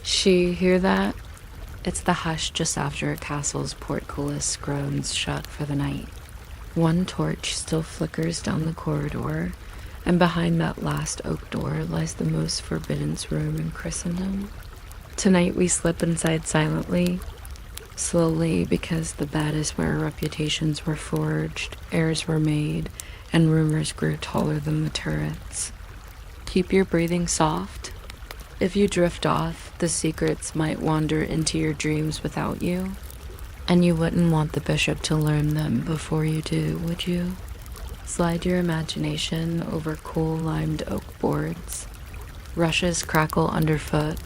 She hear that? It's the hush just after a castle's portcullis groans shut for the night. One torch still flickers down the corridor, and behind that last oak door lies the most forbidden room in Christendom. Tonight we slip inside silently, slowly, because the bed is where reputations were forged, heirs were made, and rumors grew taller than the turrets. Keep your breathing soft. If you drift off, the secrets might wander into your dreams without you. And you wouldn't want the bishop to learn them before you do, would you? Slide your imagination over cool limed oak boards. Rushes crackle underfoot,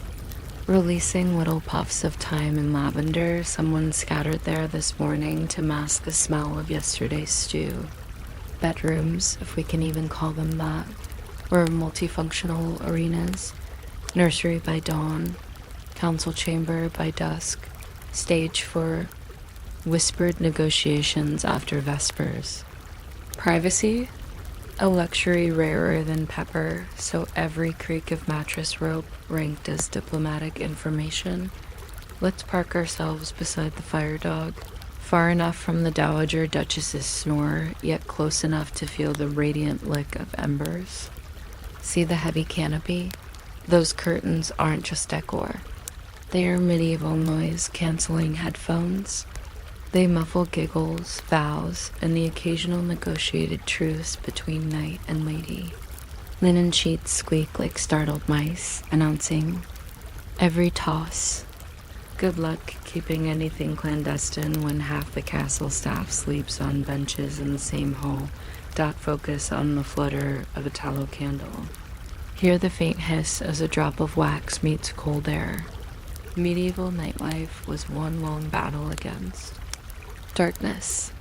releasing little puffs of thyme and lavender someone scattered there this morning to mask the smell of yesterday's stew. Bedrooms, if we can even call them that, were multifunctional arenas. Nursery by dawn, council chamber by dusk, stage for whispered negotiations after vespers. Privacy? A luxury rarer than pepper, so every creak of mattress rope ranked as diplomatic information. Let's park ourselves beside the fire dog, far enough from the Dowager Duchess's snore, yet close enough to feel the radiant lick of embers. See the heavy canopy? Those curtains aren't just decor. They are medieval noise-canceling headphones. They muffle giggles, vows, and the occasional negotiated truce between knight and lady. Linen sheets squeak like startled mice, announcing every toss. Good luck keeping anything clandestine when half the castle staff sleeps on benches in the same hall. Focus on the flutter of a tallow candle. Hear the faint hiss as a drop of wax meets cold air. Medieval nightlife was one long battle against darkness.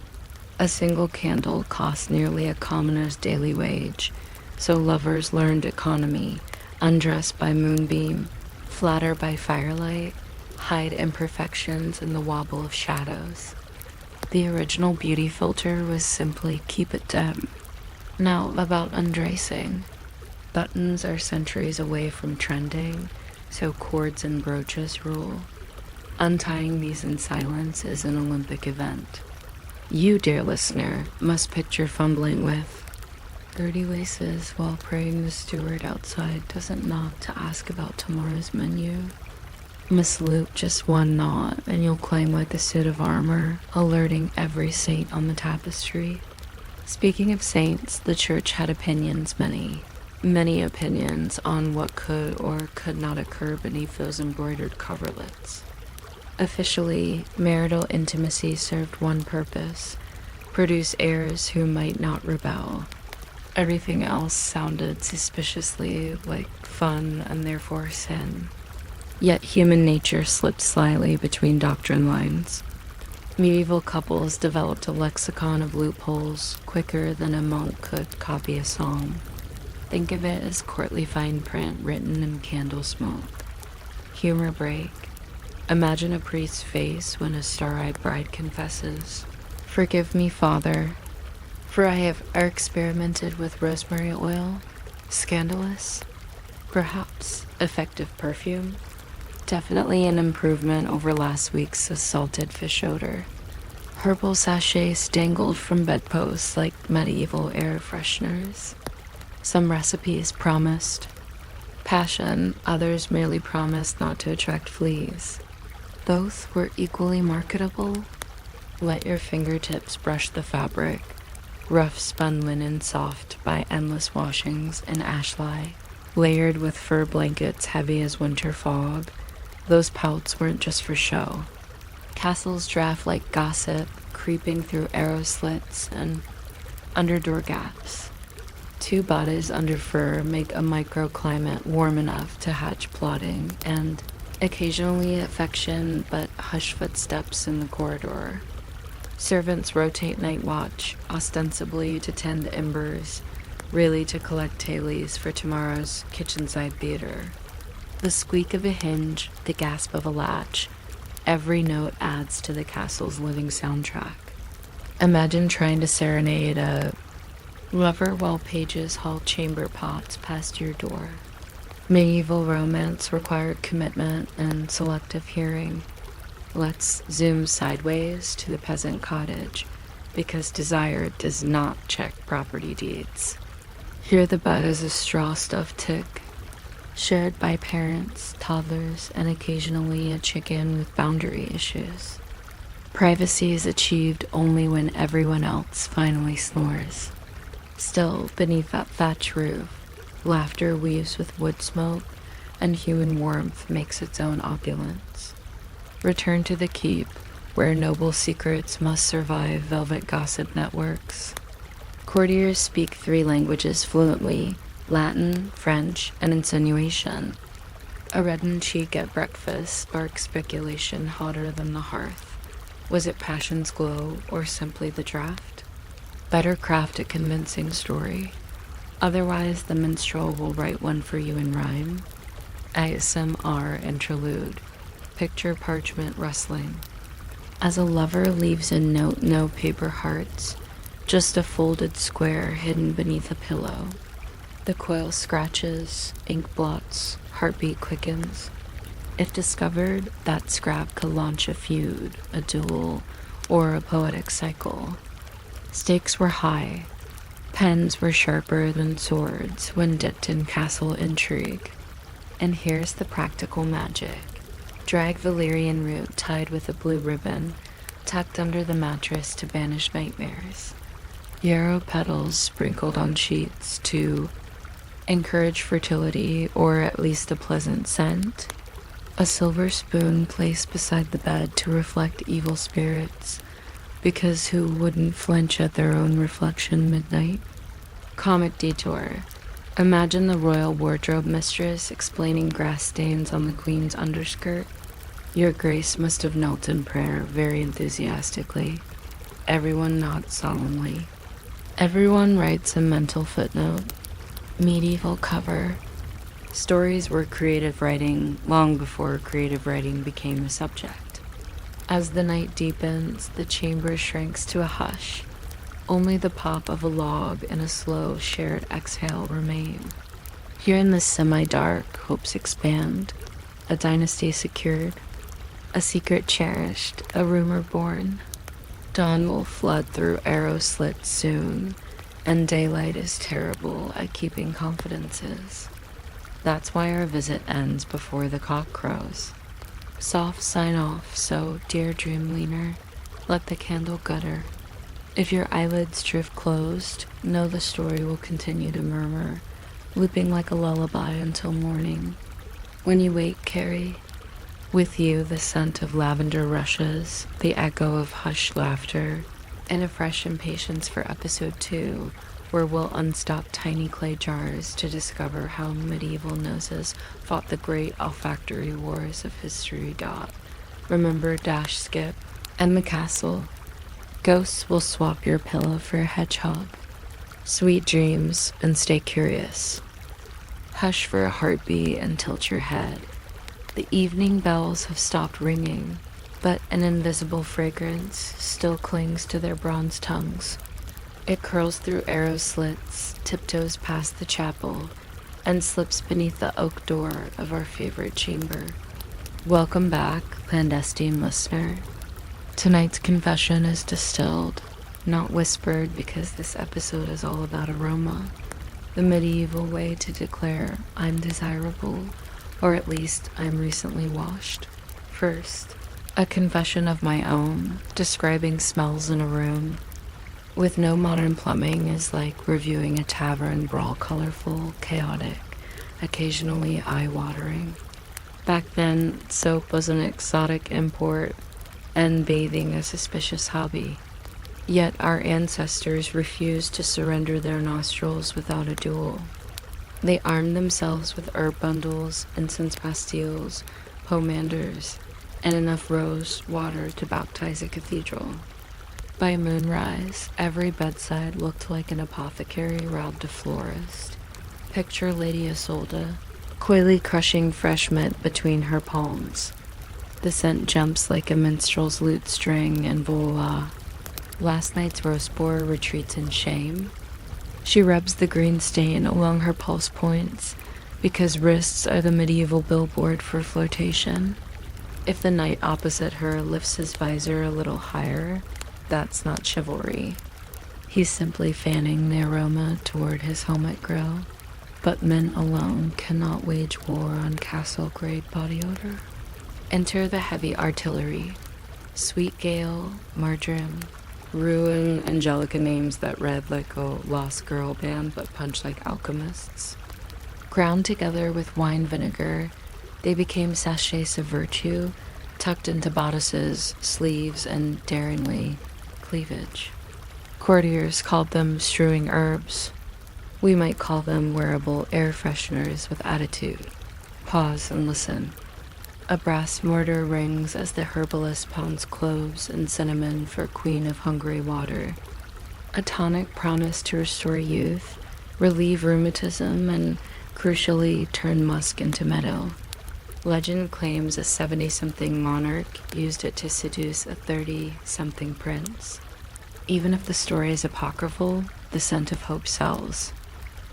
A single candle cost nearly a commoner's daily wage, so lovers learned economy, undress by moonbeam, flatter by firelight, hide imperfections in the wobble of shadows. The original beauty filter was simply keep it dim. Now about undressing. Buttons are centuries away from trending, so cords and brooches rule. Untying these in silence is an Olympic event. You, dear listener, must picture fumbling with dirty laces while praying the steward outside doesn't knock to ask about tomorrow's menu. Miss Luke just one knot and you'll clang like a suit of armor, alerting every saint on the tapestry. Speaking of saints, the church had opinions, many opinions on what could or could not occur beneath those embroidered coverlets. Officially, marital intimacy served one purpose: produce heirs who might not rebel. Everything else sounded suspiciously like fun and therefore sin. Yet human nature slipped slyly between doctrine lines. Medieval couples developed a lexicon of loopholes quicker than a monk could copy a psalm. Think of it as courtly fine print written in candle smoke. Humor break. Imagine a priest's face when a star-eyed bride confesses, "Forgive me, Father, for I have experimented with rosemary oil." Scandalous? Perhaps. Effective perfume? Definitely an improvement over last week's assaulted fish odor. Herbal sachets dangled from bedposts like medieval air fresheners. Some recipes promised passion, others merely promised not to attract fleas. Both were equally marketable. Let your fingertips brush the fabric, rough spun linen soft by endless washings in ashlie, layered with fur blankets heavy as winter fog. Those pouts weren't just for show. Castles draft like gossip, creeping through arrow slits and under door gaps. Two bodies under fur make a microclimate warm enough to hatch plotting, and occasionally affection, but hushed footsteps in the corridor. Servants rotate night watch, ostensibly to tend embers, really to collect tailies for tomorrow's kitchenside theater. The squeak of a hinge, the gasp of a latch, every note adds to the castle's living soundtrack. Imagine trying to serenade a lover while pages haul chamber pots past your door. Medieval romance required commitment and selective hearing. Let's zoom sideways to the peasant cottage, because desire does not check property deeds. Here the bed is a straw-stuffed tick, shared by parents, toddlers, and occasionally a chicken with boundary issues. Privacy is achieved only when everyone else finally snores. Still, beneath that thatch roof, laughter weaves with wood smoke, and human warmth makes its own opulence. Return to the keep, where noble secrets must survive velvet gossip networks. Courtiers speak 3 languages fluently: Latin, French, and insinuation. A reddened cheek at breakfast sparks speculation hotter than the hearth. Was it passion's glow, or simply the draft? Better craft a convincing story. Otherwise, the minstrel will write one for you in rhyme. ASMR interlude. Picture parchment rustling. As a lover leaves a note, no paper hearts, just a folded square hidden beneath a pillow. The coil scratches, ink blots, heartbeat quickens. If discovered, that scrap could launch a feud, a duel, or a poetic cycle. Stakes were high. Pens were sharper than swords when dipped in castle intrigue. And here's the practical magic. Drag valerian root tied with a blue ribbon, tucked under the mattress to banish nightmares. Yarrow petals sprinkled on sheets to encourage fertility, or at least a pleasant scent. A silver spoon placed beside the bed to reflect evil spirits, because who wouldn't flinch at their own reflection midnight? Comic detour. Imagine the royal wardrobe mistress explaining grass stains on the queen's underskirt. Your grace must have knelt in prayer very enthusiastically. Everyone nods solemnly. Everyone writes a mental footnote. Medieval cover. Stories were creative writing long before creative writing became a subject. As the night deepens, the chamber shrinks to a hush. Only the pop of a log and a slow, shared exhale remain. Here in the semi-dark, hopes expand. A dynasty secured. A secret cherished. A rumor born. Dawn will flood through arrow slits soon, and daylight is terrible at keeping confidences. That's why our visit ends before the cock crows. Soft sign off, so, dear dream leaner, let the candle gutter. If your eyelids drift closed, know the story will continue to murmur, looping like a lullaby until morning. When you wake, Carrie, with you the scent of lavender rushes, the echo of hushed laughter, and a fresh impatience for episode 2, where we'll unstop tiny clay jars to discover how medieval noses fought the great olfactory wars of history. Remember dash skip and the castle. Ghosts will swap your pillow for a hedgehog. Sweet dreams, and stay curious. Hush for a heartbeat and tilt your head. The evening bells have stopped ringing, but an invisible fragrance still clings to their bronze tongues. It curls through arrow slits, tiptoes past the chapel, and slips beneath the oak door of our favorite chamber. Welcome back, clandestine listener. Tonight's confession is distilled, not whispered, because this episode is all about aroma. The medieval way to declare I'm desirable, or at least I'm recently washed. First, a confession of my own, describing smells in a room. With no modern plumbing is like reviewing a tavern brawl, colorful, chaotic, occasionally eye-watering. Back then, soap was an exotic import, and bathing a suspicious hobby. Yet our ancestors refused to surrender their nostrils without a duel. They armed themselves with herb bundles, incense pastilles, pomanders, and enough rose water to baptize a cathedral. By moonrise, every bedside looked like an apothecary robbed a florist. Picture Lady Isolde, coyly crushing fresh mint between her palms. The scent jumps like a minstrel's lute string, and voila, last night's roast boar retreats in shame. She rubs the green stain along her pulse points, because wrists are the medieval billboard for flirtation. If the knight opposite her lifts his visor a little higher, that's not chivalry. He's simply fanning the aroma toward his helmet grill. But men alone cannot wage war on castle-grade body odor. Enter the heavy artillery. Sweet Gale, Marjoram, Rue and Angelica names that read like a lost girl band but punch like alchemists. Ground together with wine vinegar, they became sachets of virtue, tucked into bodices, sleeves, and, daringly, cleavage. Courtiers called them strewing herbs. We might call them wearable air fresheners with attitude. Pause and listen. A brass mortar rings as the herbalist pounds cloves and cinnamon for Queen of Hungary water. A tonic promised to restore youth, relieve rheumatism, and, crucially, turn musk into meadow. Legend claims a 70-something monarch used it to seduce a 30-something prince. Even if the story is apocryphal, the scent of hope sells.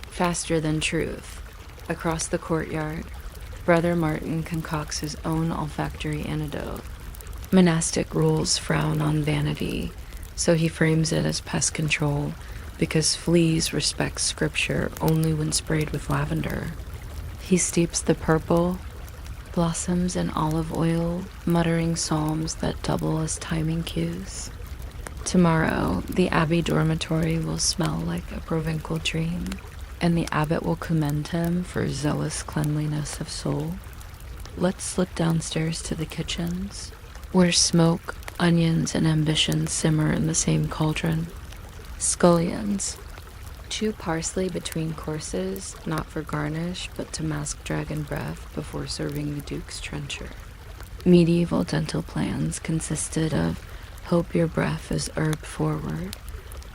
Faster than truth. Across the courtyard, Brother Martin concocts his own olfactory antidote. Monastic rules frown on vanity, so he frames it as pest control, because fleas respect scripture only when sprayed with lavender. He steeps the purple blossoms in olive oil, muttering psalms that double as timing cues. Tomorrow, the abbey dormitory will smell like a provincial dream, and the abbot will commend him for zealous cleanliness of soul. Let's slip downstairs to the kitchens, where smoke, onions, and ambition simmer in the same cauldron. Scullions. Chew parsley between courses, not for garnish, but to mask dragon breath before serving the Duke's trencher. Medieval dental plans consisted of hope your breath is herb forward.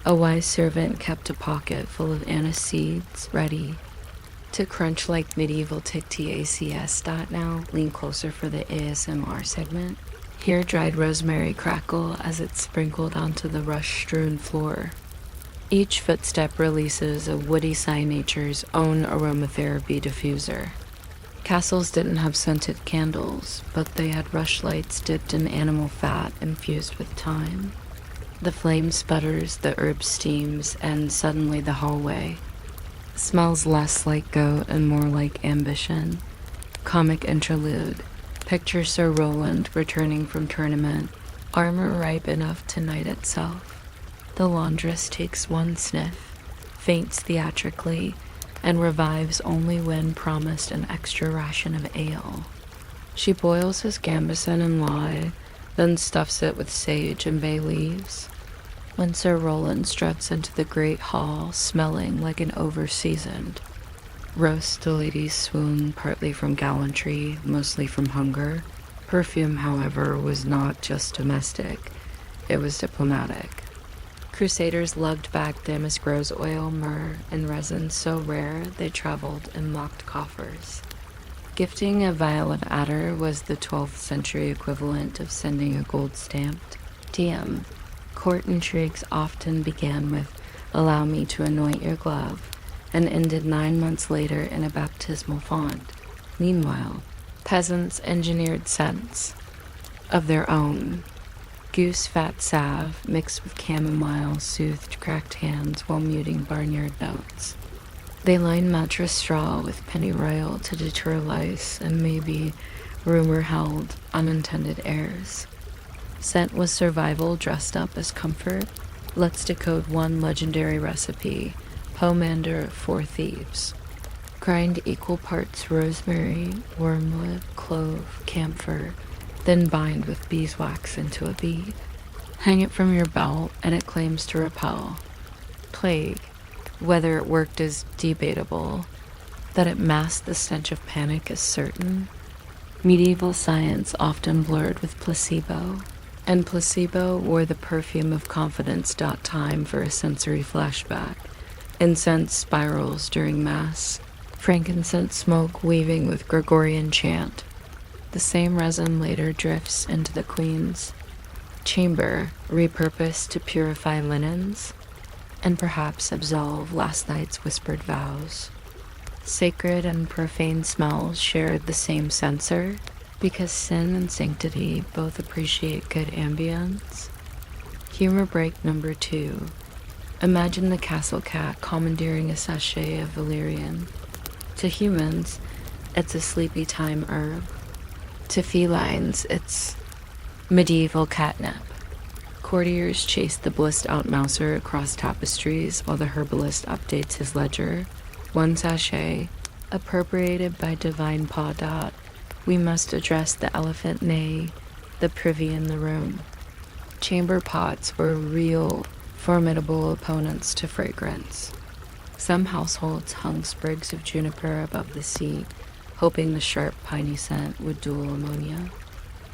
A wise servant kept a pocket full of anise seeds ready to crunch like medieval TACS. Now lean closer for the ASMR segment. Hear dried rosemary crackle as it's sprinkled onto the rush-strewn floor. Each footstep releases a woody cygnature's own aromatherapy diffuser. Castles didn't have scented candles, but they had rushlights dipped in animal fat infused with thyme. The flame sputters, the herb steams, and suddenly the hallway smells less like goat and more like ambition. Comic interlude. Picture Sir Roland returning from tournament, armor ripe enough to knight itself. The laundress takes one sniff, faints theatrically, and revives only when promised an extra ration of ale. She boils his gambeson and lye, then stuffs it with sage and bay leaves. When Sir Roland struts into the great hall, smelling like an over-seasoned roast, the ladies swoon, partly from gallantry, mostly from hunger. Perfume, however, was not just domestic, it was diplomatic. Crusaders lugged back damask rose oil, myrrh, and resin so rare they traveled in locked coffers. Gifting a violet adder was the 12th century equivalent of sending a gold-stamped DM. Court intrigues often began with, "Allow me to anoint your glove," and ended 9 months later in a baptismal font. Meanwhile, peasants engineered scents of their own. Goose fat salve mixed with chamomile soothed cracked hands while muting barnyard notes. They lined mattress straw with pennyroyal to deter lice and maybe, rumor held, unintended heirs. Scent was survival dressed up as comfort. Let's decode one legendary recipe, pomander for thieves. Grind equal parts rosemary, wormwood, clove, camphor, then bind with beeswax into a bead. Hang it from your belt and it claims to repel plague. Whether it worked is debatable. That it masked the stench of panic is certain. Medieval science often blurred with placebo, and placebo wore the perfume of confidence. Time for a sensory flashback. Incense spirals during mass, frankincense smoke weaving with Gregorian chant. The same resin later drifts into the queen's chamber, repurposed to purify linens, and perhaps absolve last night's whispered vows. Sacred and profane smells shared the same sensor because sin and sanctity both appreciate good ambience. Humor break number 2. Imagine the castle cat commandeering a sachet of valerian. To humans, it's a sleepy time herb. To felines, it's medieval catnip. Courtiers chase the blissed-out mouser across tapestries while the herbalist updates his ledger. One sachet, appropriated by divine paw dot, we must address the elephant, nay, the privy in the room. Chamber pots were real, formidable opponents to fragrance. Some households hung sprigs of juniper above the seat, hoping the sharp, piney scent would duel ammonia.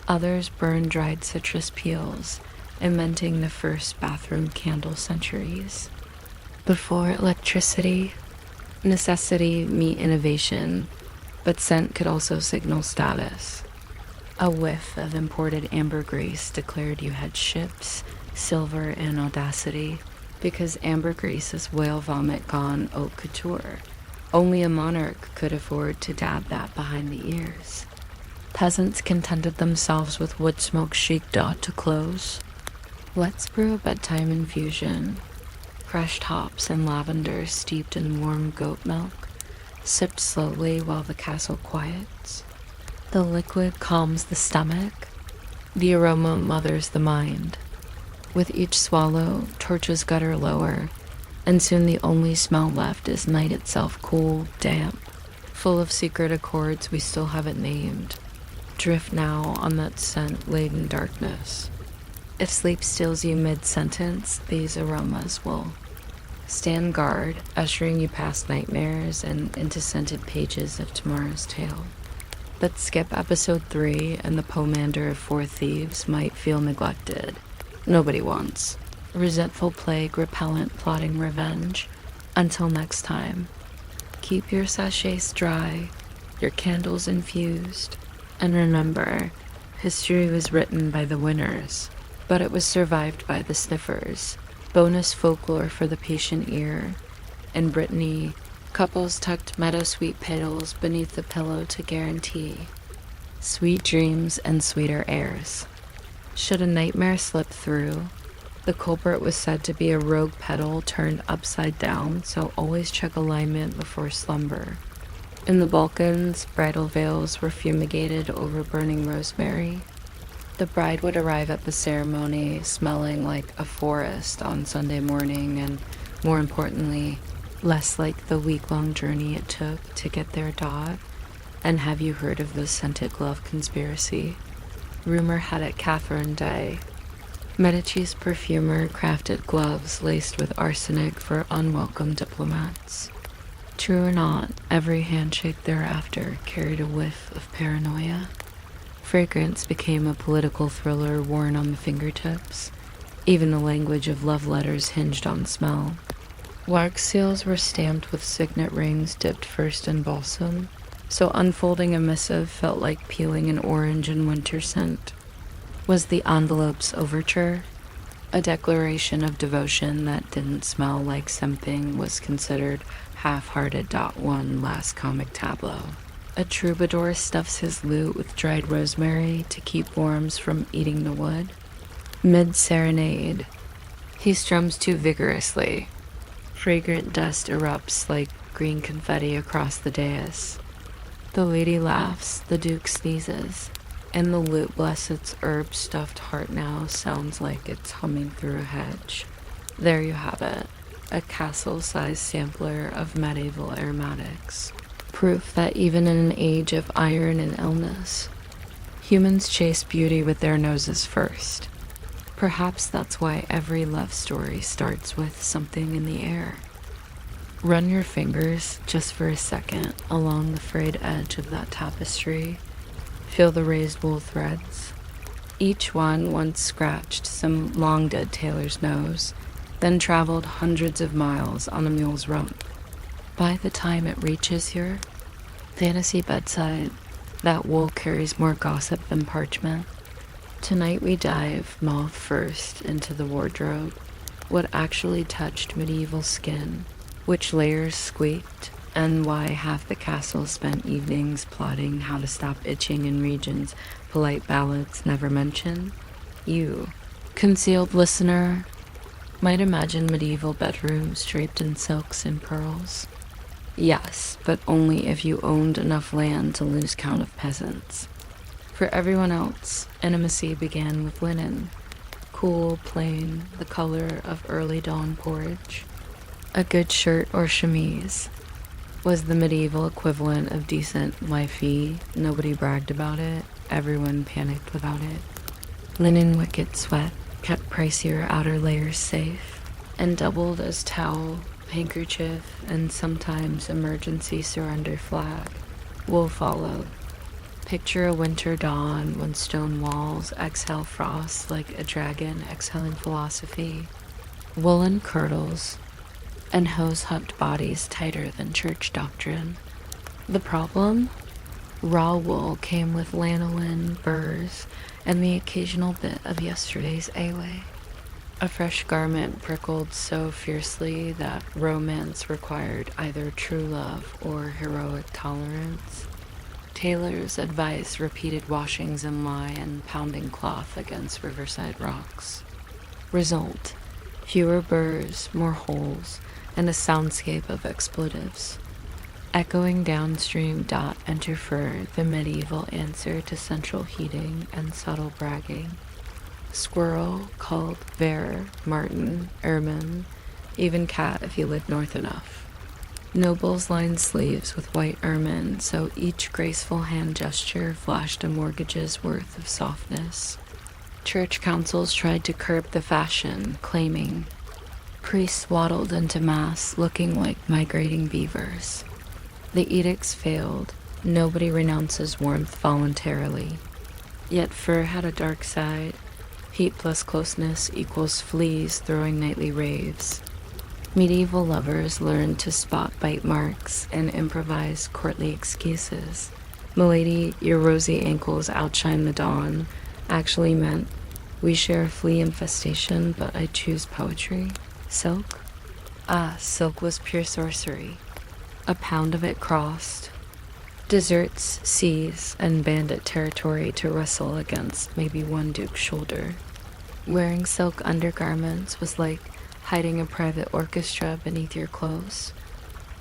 Others burned dried citrus peels, inventing the first bathroom candle centuries. Before electricity, necessity meet innovation, but scent could also signal status. A whiff of imported ambergris declared you had ships, silver, and audacity, because ambergris is whale vomit gone haute couture. Only a monarch could afford to dab that behind the ears. Peasants contented themselves with wood smoke chic dot to close. Let's brew a bedtime infusion. Crushed hops and lavender steeped in warm goat milk, sipped slowly while the castle quiets. The liquid calms the stomach. The aroma mothers the mind. With each swallow, torches gutter lower, and soon the only smell left is night itself, cool, damp, full of secret accords we still haven't named. Drift now on that scent-laden darkness. If sleep steals you mid-sentence, these aromas will stand guard, ushering you past nightmares and into scented pages of tomorrow's tale. Let's skip episode 3, and the pomander of 4 thieves might feel neglected. Nobody wants. Resentful plague, repellent, plotting revenge. Until next time, keep your sachets dry, your candles infused, and remember, history was written by the winners, but it was survived by the sniffers. Bonus folklore for the patient ear. In Brittany, couples tucked meadowsweet petals beneath the pillow to guarantee sweet dreams and sweeter airs. Should a nightmare slip through, the culprit was said to be a rogue petal turned upside down, so always check alignment before slumber. In the Balkans, bridal veils were fumigated over burning rosemary. The bride would arrive at the ceremony smelling like a forest on Sunday morning, and more importantly, less like the week-long journey it took to get their dot. And have you heard of the scented glove conspiracy? Rumor had it Catherine Day, Medici's perfumer, crafted gloves laced with arsenic for unwelcome diplomats. True or not, every handshake thereafter carried a whiff of paranoia. Fragrance became a political thriller worn on the fingertips. Even the language of love letters hinged on smell. Lark seals were stamped with signet rings dipped first in balsam, so unfolding a missive felt like peeling an orange in winter scent. Was the envelope's overture? A declaration of devotion that didn't smell like something was considered half-hearted. One last comic tableau. A troubadour stuffs his lute with dried rosemary to keep worms from eating the wood. Mid-serenade, he strums too vigorously. Fragrant dust erupts like green confetti across the dais. The lady laughs, the duke sneezes, and the lute, bless its herb-stuffed heart now, sounds like it's humming through a hedge. There you have it, a castle-sized sampler of medieval aromatics. Proof that even in an age of iron and illness, humans chase beauty with their noses first. Perhaps that's why every love story starts with something in the air. Run your fingers, just for a second, along the frayed edge of that tapestry. Feel the raised wool threads. Each one once scratched some long-dead tailor's nose, then traveled hundreds of miles on a mule's rump. By the time it reaches your fantasy bedside, that wool carries more gossip than parchment. Tonight we dive, moth first, into the wardrobe. What actually touched medieval skin? Which layers squeaked? and why half the castle spent evenings plotting how to stop itching in regions polite ballads never mention? You, concealed listener, might imagine medieval bedrooms draped in silks and pearls. Yes, but only if you owned enough land to lose count of peasants. For everyone else, intimacy began with linen. Cool, plain, the color of early dawn porridge. A good shirt or chemise was the medieval equivalent of decent wifey. Nobody bragged about it. Everyone panicked without it. Linen wicket sweat kept pricier outer layers safe and doubled as towel, handkerchief, and sometimes emergency surrender flag. Wool followed. Picture a winter dawn when stone walls exhale frost like a dragon exhaling philosophy. Woolen kirtles and hose-hucked bodies tighter than church doctrine. The problem? Raw wool came with lanolin, burrs, and the occasional bit of yesterday's away. A fresh garment prickled so fiercely that romance required either true love or heroic tolerance. Tailors advised repeated washings in lye and pounding cloth against riverside rocks. Result: fewer burrs, more holes, and a soundscape of expletives. Echoing downstream dot enter fur, the medieval answer to central heating and subtle bragging. Squirrel called bear, marten, ermine, even cat if you lived north enough. Nobles lined sleeves with white ermine, so each graceful hand gesture flashed a mortgage's worth of softness. Church councils tried to curb the fashion, claiming priests waddled into mass looking like migrating beavers. The edicts failed. Nobody renounces warmth voluntarily. Yet fur had a dark side. Heat plus closeness equals fleas throwing nightly raves. Medieval lovers learned to spot bite marks and improvise courtly excuses. "Milady, your rosy ankles outshine the dawn," actually meant, "We share a flea infestation, but I choose poetry." Silk? Ah, silk was pure sorcery. A pound of it crossed. Deserts, seas, and bandit territory to wrestle against maybe one duke's shoulder. Wearing silk undergarments was like hiding a private orchestra beneath your clothes.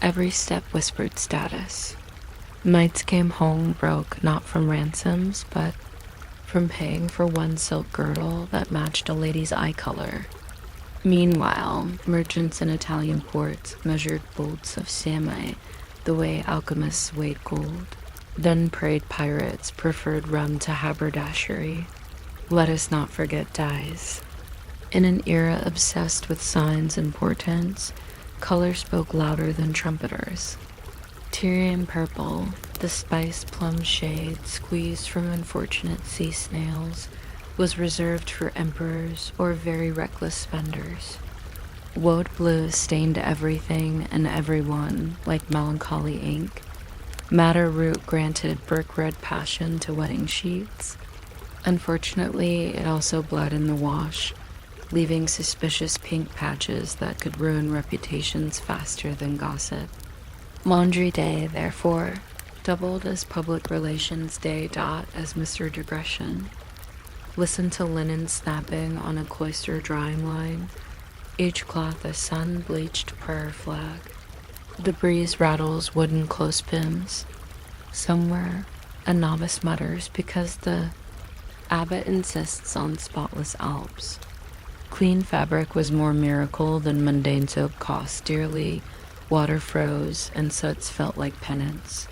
Every step whispered status. Knights came home broke not from ransoms, but from paying for one silk girdle that matched a lady's eye color. Meanwhile, merchants in Italian ports measured bolts of samite the way alchemists weighed gold. Then prayed pirates preferred rum to haberdashery. Let us not forget dyes. In an era obsessed with signs and portents, color spoke louder than trumpeters. Tyrian purple, the spiced plum shade squeezed from unfortunate sea snails, was reserved for emperors or very reckless spenders. Woad blue stained everything and everyone like melancholy ink. Madder root granted brick red passion to wedding sheets. Unfortunately, it also bled in the wash, leaving suspicious pink patches that could ruin reputations faster than gossip. Laundry Day, therefore, doubled as Public Relations Day as Mr. Digression. Listen to linen snapping on a cloister drying line, each cloth a sun-bleached prayer flag. The breeze rattles wooden clothespins. Somewhere, a novice mutters because the abbot insists on spotless alps. Clean fabric was more miracle than mundane soap cost dearly. Water froze, and suds felt like penance.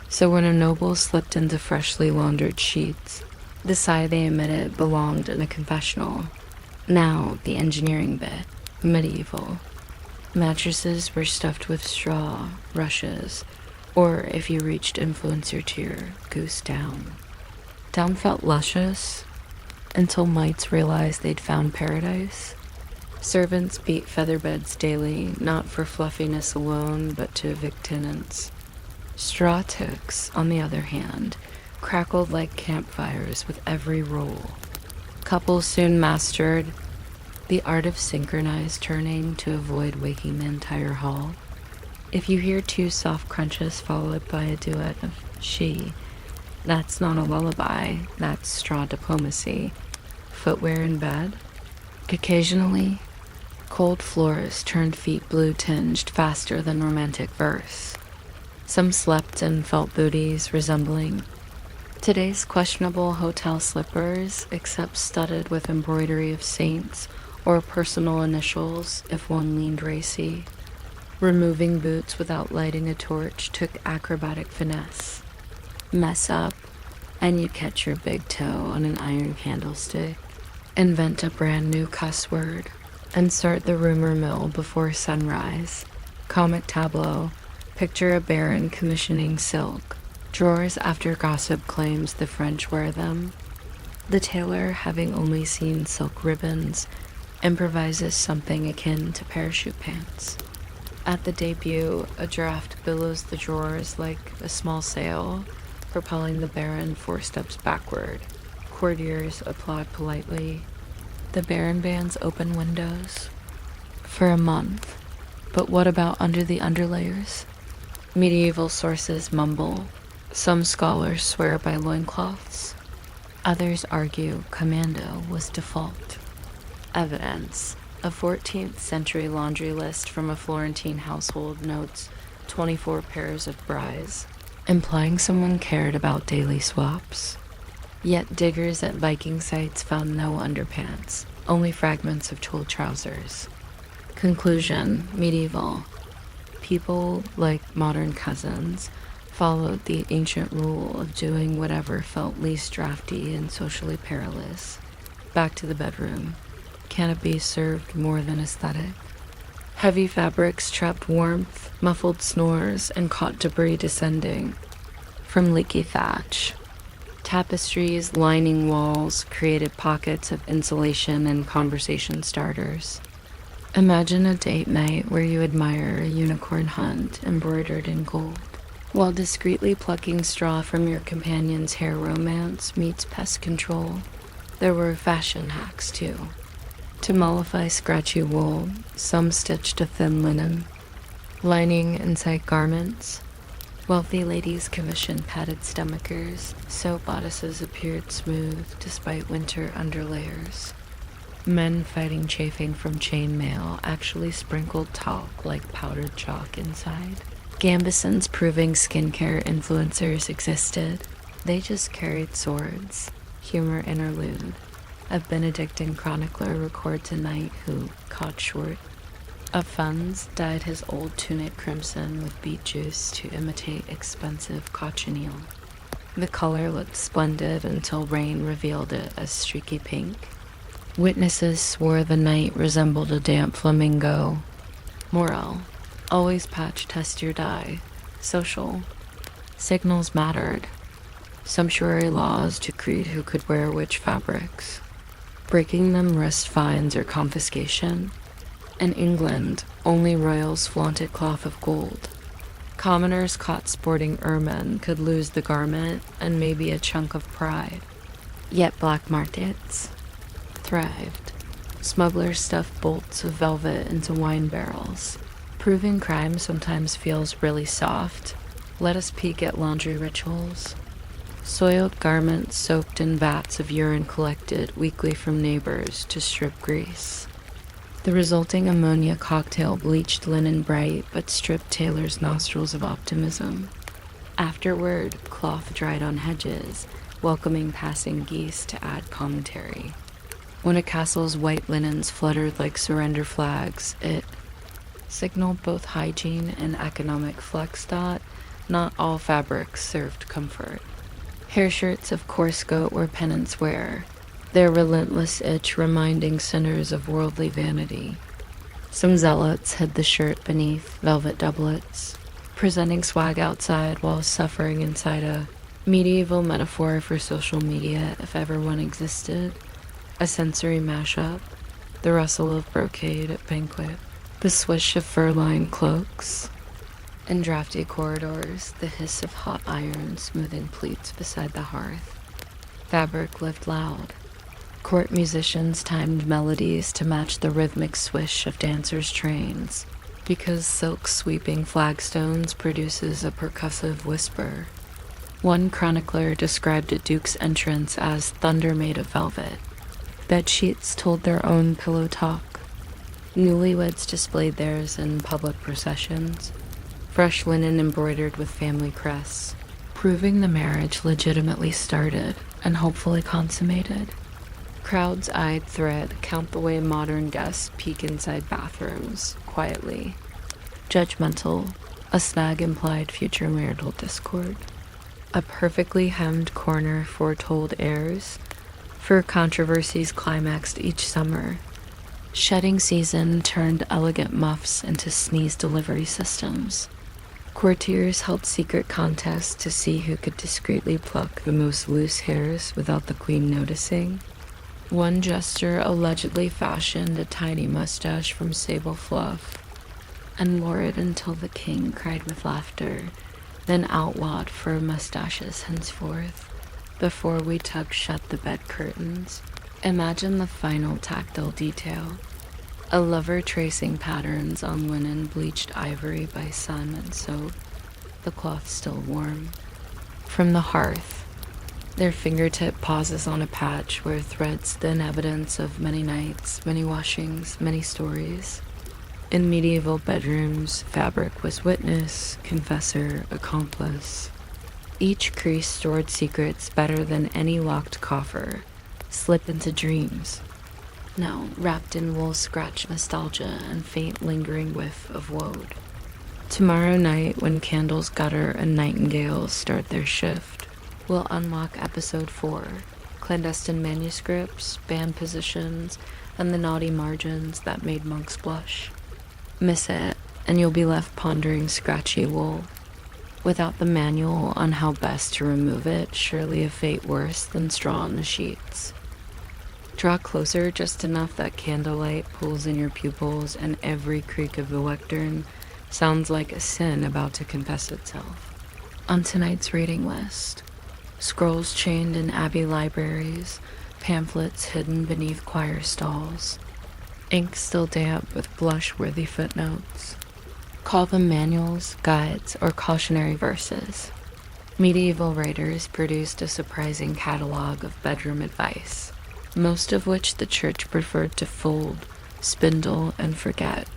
So when a noble slipped into freshly laundered sheets, the sigh they emitted belonged in a confessional. Now, the engineering bit, medieval. Mattresses were stuffed with straw, rushes, or if you reached influencer tier, goose down. Down felt luscious, until mites realized they'd found paradise. Servants beat featherbeds daily, not for fluffiness alone, but to evict tenants. Straw ticks, on the other hand, crackled like campfires with every roll. Couples soon mastered the art of synchronized turning to avoid waking the entire hall. If you hear two soft crunches followed by a duet of she, that's not a lullaby, that's straw diplomacy. Footwear in bed? Occasionally, cold floors turned feet blue-tinged faster than romantic verse. Some slept in felt booties resembling today's questionable hotel slippers, except studded with embroidery of saints or personal initials if one leaned racy. Removing boots without lighting a torch took acrobatic finesse. Mess up, and you'd catch your big toe on an iron candlestick. Invent a brand new cuss word. Insert the rumor mill before sunrise. Comic tableau. Picture a baron commissioning silk. Drawers after gossip claims the French wear them. The tailor, having only seen silk ribbons, improvises something akin to parachute pants. At the debut, a draft billows the drawers like a small sail, propelling the baron 4 steps backward. Courtiers applaud politely. The baron bands open windows. For a month. But what about under the underlayers? Medieval sources mumble. Some scholars swear by loincloths. Others argue commando was default. Evidence. A 14th century laundry list from a Florentine household notes 24 pairs of bras, implying someone cared about daily swaps. Yet diggers at Viking sites found no underpants, only fragments of tulle trousers. Conclusion: medieval. People, like modern cousins, followed the ancient rule of doing whatever felt least drafty and socially perilous. Back to the bedroom. Can it be served more than aesthetic? Heavy fabrics trapped warmth, muffled snores, and caught debris descending from leaky thatch. Tapestries lining walls created pockets of insulation and conversation starters. Imagine a date night where you admire a unicorn hunt embroidered in gold, while discreetly plucking straw from your companion's hair romance meets pest control. There were fashion hacks, too. To mollify scratchy wool, some stitched a thin linen, lining inside garments. Wealthy ladies commissioned padded stomachers, so bodices appeared smooth despite winter underlayers. Men fighting chafing from chainmail actually sprinkled talc like powdered chalk inside. Gambesons proving skincare influencers existed. They just carried swords. Humor interlude. A Benedictine chronicler records a knight who, caught short of funds, dyed his old tunic crimson with beet juice to imitate expensive cochineal. The color looked splendid until rain revealed it as streaky pink. Witnesses swore the knight resembled a damp flamingo. Moral: always patch test your dye. Social: signals mattered. Sumptuary laws decreed who could wear which fabrics. Breaking them risked fines or confiscation. In England, only royals flaunted cloth of gold. Commoners caught sporting ermine could lose the garment and maybe a chunk of pride. Yet black markets thrived. Smugglers stuffed bolts of velvet into wine barrels. Proving crime sometimes feels really soft. Let us peek at laundry rituals. Soiled garments soaked in vats of urine collected weekly from neighbors to strip grease. The resulting ammonia cocktail bleached linen bright but stripped tailors' nostrils of optimism. Afterward, cloth dried on hedges, welcoming passing geese to add commentary. When a castle's white linens fluttered like surrender flags, it signaled both hygiene and economic flex. Not all fabrics served comfort. Hair shirts of coarse goat were penance wear, their relentless itch reminding sinners of worldly vanity. Some zealots hid the shirt beneath velvet doublets, presenting swag outside while suffering inside a medieval metaphor for social media if ever one existed. A sensory mashup, the rustle of brocade at banquet, the swish of fur-lined cloaks. In drafty corridors, the hiss of hot iron smoothing pleats beside the hearth. Fabric lived loud. Court musicians timed melodies to match the rhythmic swish of dancers' trains. because silk sweeping flagstones produces a percussive whisper. One chronicler described a duke's entrance as thunder made of velvet. Bedsheets told their own pillow talk. Newlyweds displayed theirs in public processions, fresh linen embroidered with family crests, proving the marriage legitimately started and hopefully consummated. Crowds eyed thread count the way modern guests peek inside bathrooms, quietly. Judgmental, a snag implied future marital discord. A perfectly hemmed corner foretold heirs, for controversies climaxed each summer. Shedding season turned elegant muffs into sneeze delivery systems. Courtiers held secret contests to see who could discreetly pluck the most loose hairs without the queen noticing. One jester allegedly fashioned a tiny mustache from sable fluff and wore it until the king cried with laughter, then outlawed fur mustaches henceforth. Before we tugged shut the bed curtains, imagine the final tactile detail. A lover tracing patterns on linen bleached ivory by sun and soap, the cloth still warm. From the hearth, their fingertip pauses on a patch where threads thin evidence of many nights, many washings, many stories. In medieval bedrooms, fabric was witness, confessor, accomplice. Each crease stored secrets better than any locked coffer. Slip into dreams. Now, wrapped in wool scratch nostalgia and faint lingering whiff of woad. Tomorrow night, when candles gutter and nightingales start their shift, we'll unlock episode 4, clandestine manuscripts, band positions, and the naughty margins that made monks blush. Miss it, and you'll be left pondering scratchy wool. Without the manual on how best to remove it, surely a fate worse than straw on the sheets. Draw closer just enough that candlelight pulls in your pupils, and every creak of the lectern sounds like a sin about to confess itself. On tonight's reading list, scrolls chained in abbey libraries, pamphlets hidden beneath choir stalls, ink still damp with blush-worthy footnotes. Call them manuals, guides, or cautionary verses. Medieval writers produced a surprising catalog of bedroom advice, most of which the church preferred to fold, spindle, and forget.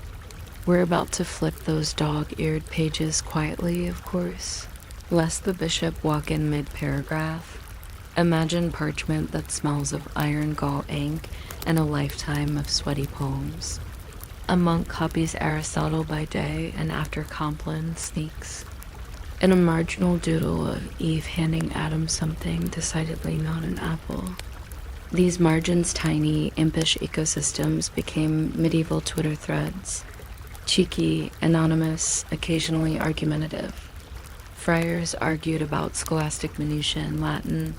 We're about to flip those dog-eared pages quietly, of course, lest the bishop walk in mid-paragraph. Imagine parchment that smells of iron gall ink and a lifetime of sweaty poems. A monk copies Aristotle by day and after Compline sneaks. In a marginal doodle of Eve handing Adam something decidedly not an apple. These margins' tiny, impish ecosystems became medieval Twitter threads. Cheeky, anonymous, occasionally argumentative. Friars argued about scholastic minutiae in Latin,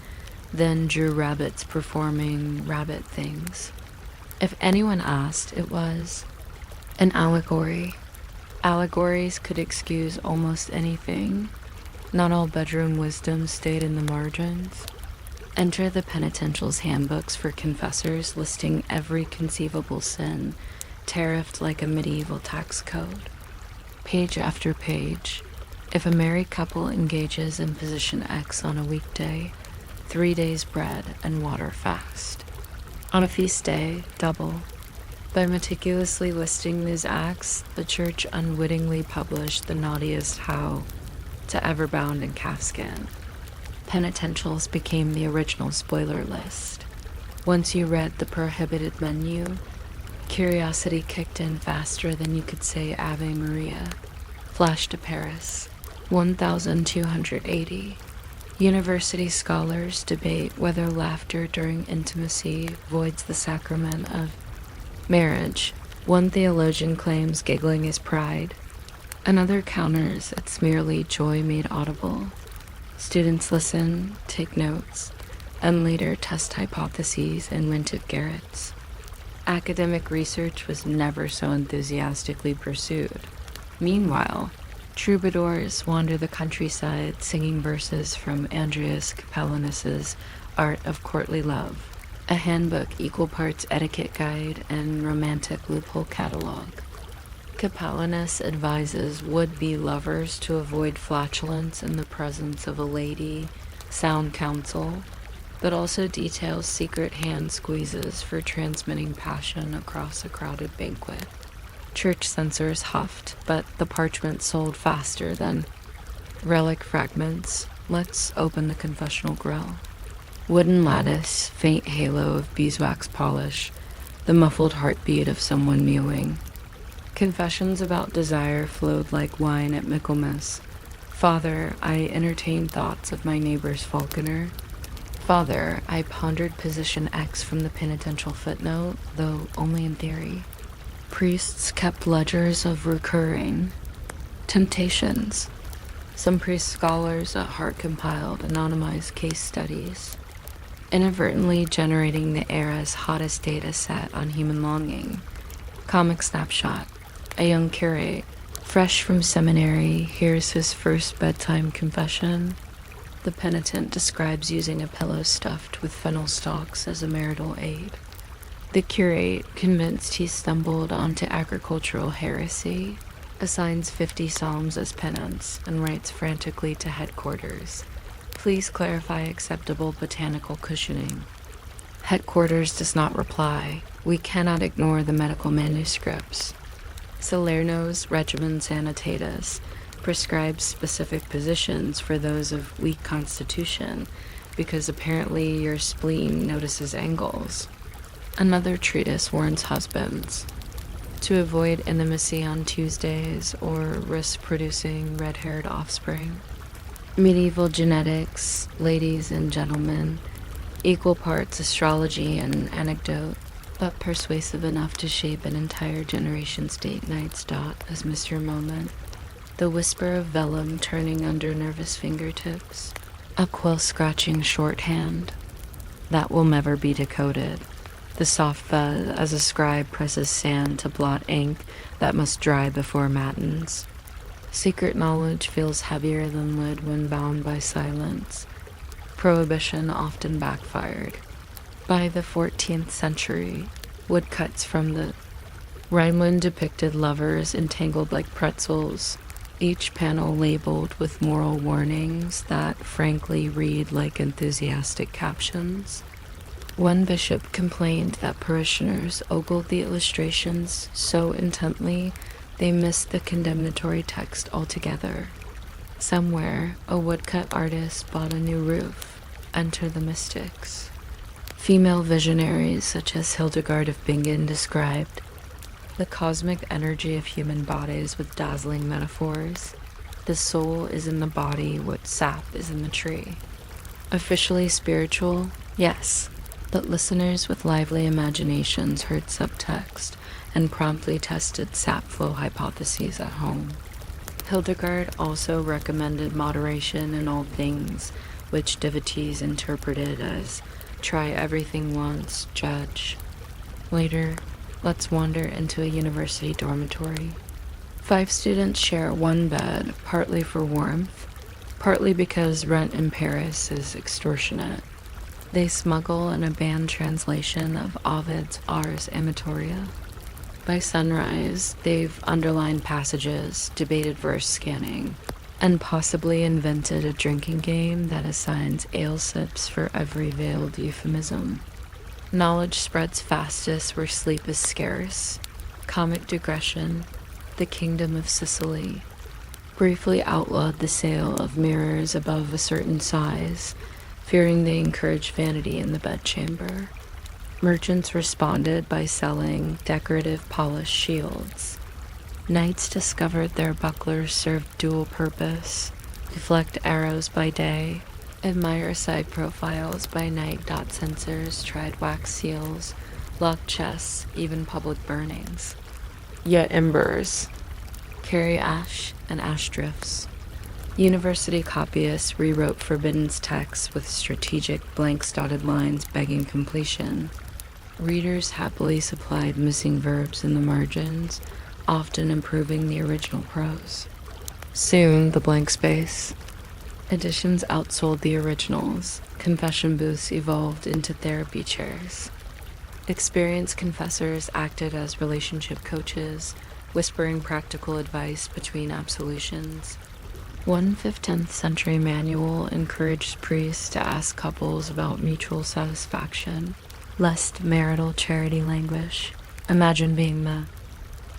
then drew rabbits performing rabbit things. If anyone asked, it was an allegory. Allegories could excuse almost anything. Not all bedroom wisdom stayed in the margins. Enter the penitential's handbooks for confessors listing every conceivable sin, tariffed like a medieval tax code. Page after page. If a married couple engages in position X on a weekday, 3 days bread and water fast. On a feast day, double. By meticulously listing these acts, the church unwittingly published the naughtiest how to Everbound and Calfskin. Penitentials became the original spoiler list. Once you read the prohibited menu, curiosity kicked in faster than you could say Ave Maria. Flash to Paris, 1280. University scholars debate whether laughter during intimacy voids the sacrament of marriage. One theologian claims giggling is pride. Another counters it's merely joy made audible. Students listen, take notes, and later test hypotheses in rented garrets. Academic research was never so enthusiastically pursued. Meanwhile, troubadours wander the countryside singing verses from Andreas Capellanus's Art of Courtly Love, a handbook equal parts etiquette guide and romantic loophole catalog. Capellanus advises would-be lovers to avoid flatulence in the presence of a lady, sound counsel, but also details secret hand squeezes for transmitting passion across a crowded banquet. Church censors huffed, but the parchment sold faster than relic fragments. Let's open the confessional grill. Wooden lattice, faint halo of beeswax polish, the muffled heartbeat of someone mewing. Confessions about desire flowed like wine at Michaelmas. Father, I entertained thoughts of my neighbor's falconer. Father, I pondered position X from the penitential footnote, though only in theory. Priests kept ledgers of recurring temptations. Some priest scholars at heart compiled anonymized case studies, inadvertently generating the era's hottest data set on human longing. Comic snapshot. A young curate, fresh from seminary, hears his first bedtime confession. The penitent describes using a pillow stuffed with fennel stalks as a marital aid. The curate, convinced he stumbled onto agricultural heresy, assigns 50 psalms as penance and writes frantically to headquarters. Please clarify acceptable botanical cushioning. Headquarters does not reply. We cannot ignore the medical manuscripts. Salerno's regimens annotatus prescribes specific positions for those of weak constitution because apparently your spleen notices angles. Another treatise warns husbands to avoid intimacy on Tuesdays or risk producing red-haired offspring. Medieval genetics, ladies and gentlemen, equal parts astrology and anecdote, but persuasive enough to shape an entire generation's date nights. As Mr. Moment, the whisper of vellum turning under nervous fingertips, a quill scratching shorthand that will never be decoded. The soft buzz as a scribe presses sand to blot ink that must dry before matins. Secret knowledge feels heavier than lead when bound by silence. Prohibition often backfired. By the 14th century, woodcuts from the Rhineland depicted lovers entangled like pretzels, each panel labeled with moral warnings that frankly read like enthusiastic captions. One bishop complained that parishioners ogled the illustrations so intently they missed the condemnatory text altogether. Somewhere, a woodcut artist bought a new roof. Enter the mystics. Female visionaries such as Hildegard of Bingen described the cosmic energy of human bodies with dazzling metaphors. The soul is in the body what sap is in the tree. Officially spiritual? Yes, but listeners with lively imaginations heard subtext and promptly tested sap flow hypotheses at home. Hildegard also recommended moderation in all things, which devotees interpreted as try everything once, judge. Later, let's wander into a university dormitory. 5 students share one bed, partly for warmth, partly because rent in Paris is extortionate. They smuggle in a banned translation of Ovid's Ars Amatoria. By sunrise, they've underlined passages, debated verse scanning, and possibly invented a drinking game that assigns ale sips for every veiled euphemism. Knowledge spreads fastest where sleep is scarce. Comic digression, the kingdom of Sicily, briefly outlawed the sale of mirrors above a certain size, fearing they encourage vanity in the bedchamber. Merchants responded by selling decorative polished shields. Knights discovered their bucklers served dual purpose: deflect arrows by day, admire side profiles by night. Censors tried wax seals, locked chests, even public burnings. Yet embers carry ash and ash drifts. University copyists rewrote Forbidden's texts with strategic blanks-dotted lines begging completion. Readers happily supplied missing verbs in the margins, often improving the original prose. Soon, the blank space. Editions outsold the originals. Confession booths evolved into therapy chairs. Experienced confessors acted as relationship coaches, whispering practical advice between absolutions. One 15th century manual encouraged priests to ask couples about mutual satisfaction, lest marital charity languish. Imagine being the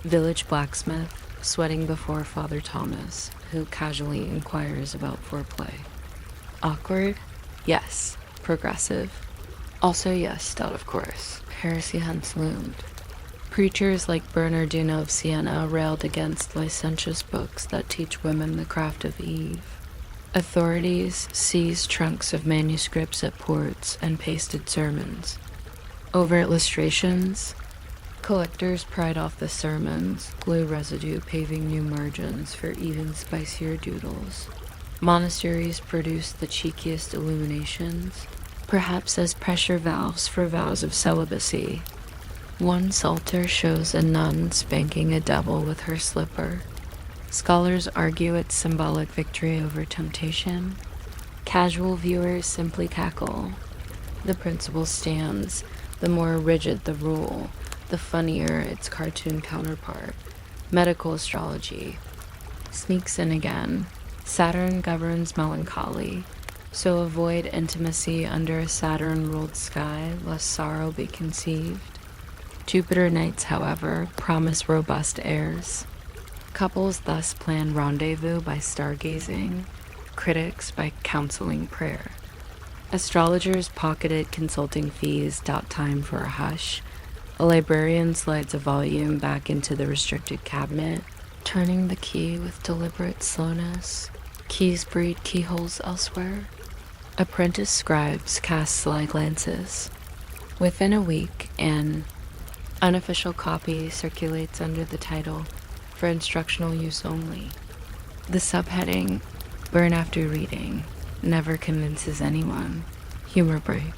village blacksmith sweating before Father Thomas, who casually inquires about foreplay. Awkward? Yes. Progressive? Also yes, doubt of course. Heresy hence loomed. Preachers like Bernardino of Siena railed against licentious books that teach women the craft of Eve. Authorities seized trunks of manuscripts at ports and pasted sermons. Over illustrations, collectors pried off the sermons, glue residue paving new margins for even spicier doodles. Monasteries produced the cheekiest illuminations, perhaps as pressure valves for vows of celibacy. One psalter shows a nun spanking a devil with her slipper. Scholars argue its symbolic victory over temptation. Casual viewers simply cackle. The principle stands. The more rigid the rule, the funnier its cartoon counterpart. Medical astrology sneaks in again. Saturn governs melancholy, so avoid intimacy under a Saturn-ruled sky, lest sorrow be conceived. Jupiter nights, however, promise robust heirs. Couples thus plan rendezvous by stargazing, critics by counseling prayer. Astrologers pocketed consulting fees, doubt time for a hush. A librarian slides a volume back into the restricted cabinet, turning the key with deliberate slowness. Keys breed keyholes elsewhere. Apprentice scribes cast sly glances. Within a week, an unofficial copy circulates under the title, "For instructional use only." The subheading, "Burn after reading," never convinces anyone. Humor break.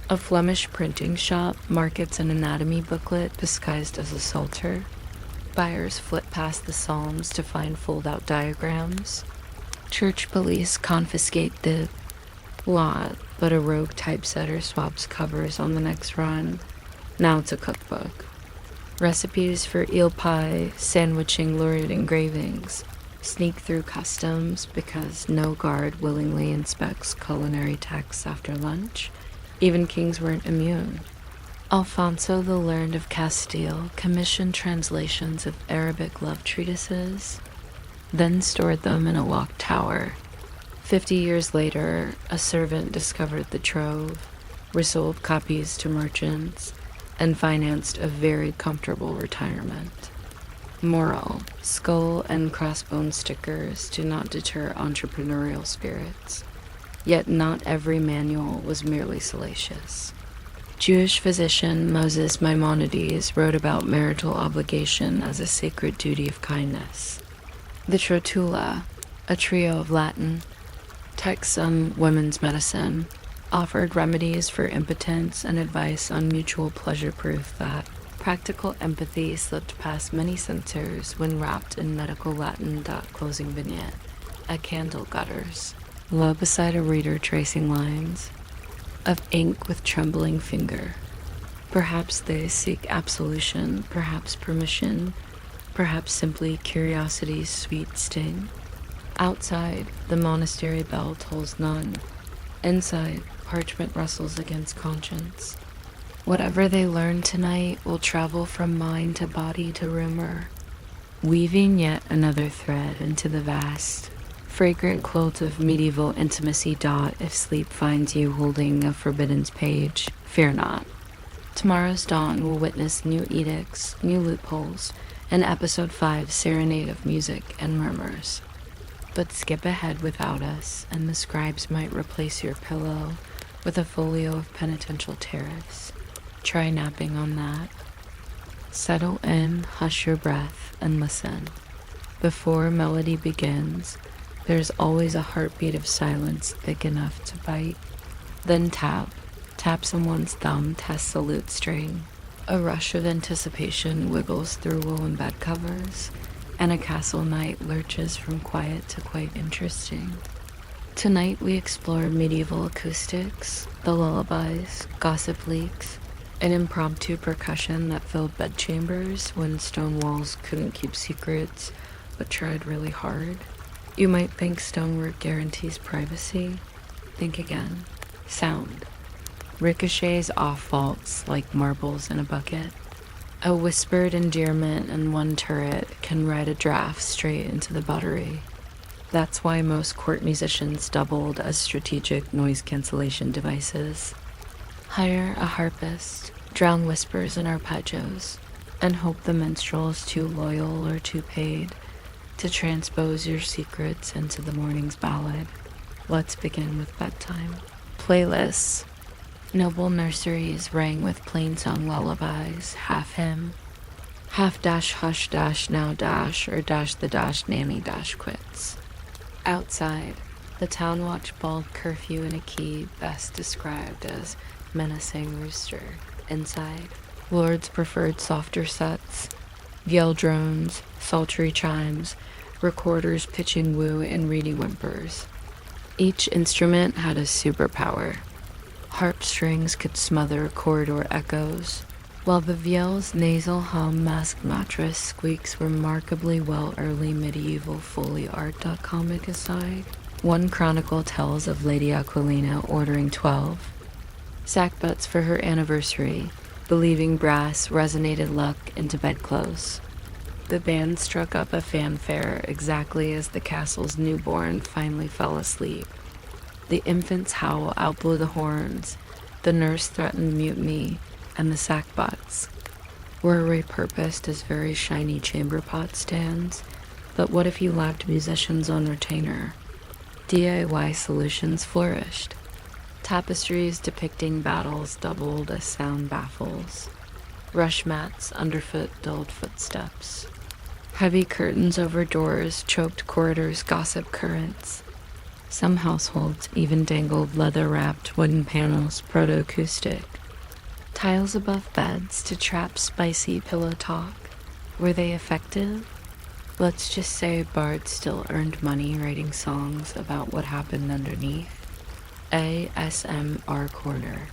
A Flemish printing shop markets an anatomy booklet disguised as a psalter. Buyers flit past the psalms to find fold-out diagrams. Church police confiscate the lot, but a rogue typesetter swaps covers on the next run. Now it's a cookbook. Recipes for eel pie, sandwiching lurid engravings, sneak through customs because no guard willingly inspects culinary texts after lunch. Even kings weren't immune. Alfonso the Learned of Castile commissioned translations of Arabic love treatises, then stored them in a locked tower. 50 years later, a servant discovered the trove, resold copies to merchants, and financed a very comfortable retirement. Moral: skull and crossbone stickers do not deter entrepreneurial spirits. Yet not every manual was merely salacious. Jewish physician Moses Maimonides wrote about marital obligation as a sacred duty of kindness. The Trotula, a trio of Latin texts on women's medicine, offered remedies for impotence and advice on mutual pleasure proof that practical empathy slipped past many censors when wrapped in medical Latin. Closing vignette. At candle gutters, low beside a reader tracing lines of ink with trembling finger. Perhaps they seek absolution, perhaps permission, perhaps simply curiosity's sweet sting. Outside, the monastery bell tolls none. Inside, parchment rustles against conscience. Whatever they learn tonight will travel from mind to body to rumor, weaving yet another thread into the vast, fragrant quilt of medieval intimacy. If sleep finds you holding a forbidden page, fear not. Tomorrow's dawn will witness new edicts, new loopholes, and episode 5 serenade of music and murmurs. But skip ahead without us, and the scribes might replace your pillow with a folio of penitential tariffs. Try napping on that. Settle in, hush your breath, and listen. Before melody begins, there's always a heartbeat of silence thick enough to bite. Then tap someone's thumb, test the lute string. A rush of anticipation wiggles through woolen bed covers, and a castle night lurches from quiet to quite interesting. Tonight we explore medieval acoustics, the lullabies, gossip leaks, An impromptu percussion that filled bedchambers when stone walls couldn't keep secrets but tried really hard. You might think stonework guarantees privacy. Think again. Sound. Ricochets off vaults like marbles in a bucket. A whispered endearment in one turret can ride a draft straight into the buttery. That's why most court musicians doubled as strategic noise cancellation devices. Hire a harpist, drown whispers in arpeggios, and hope the minstrel is too loyal or too paid to transpose your secrets into the morning's ballad. Let's begin with bedtime. Playlists. Noble nurseries rang with plain-sung lullabies, half hymn, half dash hush dash now dash or dash the dash nanny dash quits. Outside, the town watched bald curfew in a key best described as menacing rooster. Inside, lords preferred softer sets, yell drones, sultry chimes, recorders pitching woo and reedy whimpers. Each instrument had a superpower. Harp strings could smother corridor echoes, while the viol's nasal hum masked mattress squeaks remarkably well early medieval Foley art. Comic aside. One chronicle tells of Lady Aquilina ordering 12 sackbuts for her anniversary, believing brass resonated luck into bedclothes. The band struck up a fanfare exactly as the castle's newborn finally fell asleep. The infant's howl outblew the horns, the nurse threatened mutiny, and the sackbuts were repurposed as very shiny chamber pot stands. But what if you lacked musicians on retainer? DIY solutions flourished. Tapestries depicting battles doubled as sound baffles. Rush mats underfoot dulled footsteps. Heavy curtains over doors choked corridors' gossip currents. Some households even dangled leather-wrapped wooden panels proto-acoustic. Tiles above beds to trap spicy pillow talk. Were they effective? Let's just say bards still earned money writing songs about what happened underneath. ASMR Corner.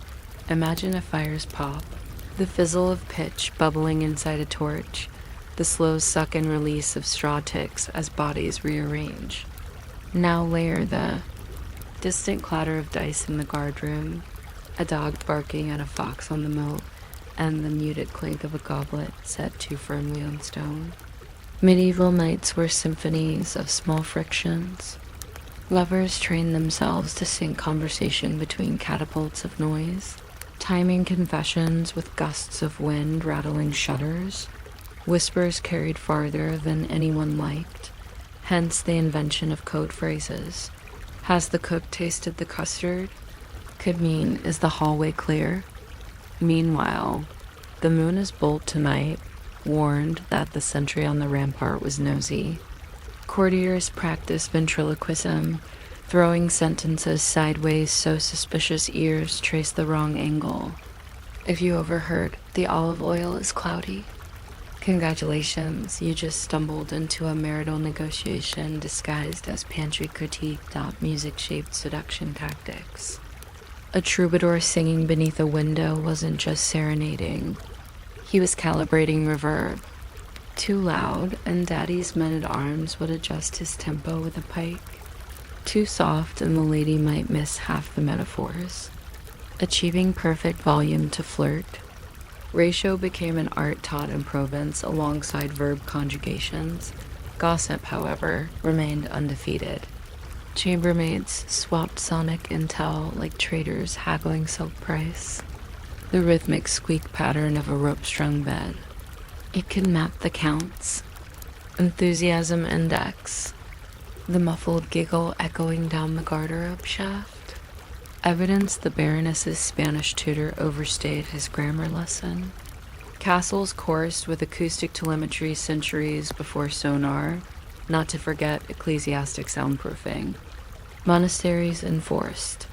Imagine a fire's pop, the fizzle of pitch bubbling inside a torch, the slow suck and release of straw ticks as bodies rearrange. Now layer the distant clatter of dice in the guardroom, a dog barking at a fox on the moat, and the muted clink of a goblet set too firmly on stone. Medieval nights were symphonies of small frictions. Lovers trained themselves to sync conversation between catapults of noise, timing confessions with gusts of wind rattling shutters. Whispers carried farther than anyone liked, hence the invention of code phrases. Has the cook tasted the custard? Could mean, is the hallway clear? Meanwhile, the moon is bold tonight, warned that the sentry on the rampart was nosy. Courtiers practiced ventriloquism, throwing sentences sideways so suspicious ears traced the wrong angle. If you overheard, the olive oil is cloudy. Congratulations, you just stumbled into a marital negotiation disguised as pantry critique. Music-shaped seduction tactics. A troubadour singing beneath a window wasn't just serenading. He was calibrating reverb. Too loud, and Daddy's men-at-arms would adjust his tempo with a pike. Too soft, and the lady might miss half the metaphors. Achieving perfect volume to flirt. Ratio became an art taught in Provence alongside verb conjugations. Gossip, however, remained undefeated. Chambermaids swapped sonic intel like traders haggling silk price. The rhythmic squeak pattern of a rope-strung bed. It could map the counts. Enthusiasm index. The muffled giggle echoing down the garderobe shaft. Evidence the Baroness's Spanish tutor overstayed his grammar lesson. Castles coursed with acoustic telemetry centuries before sonar, not to forget ecclesiastic soundproofing. Monasteries enforced.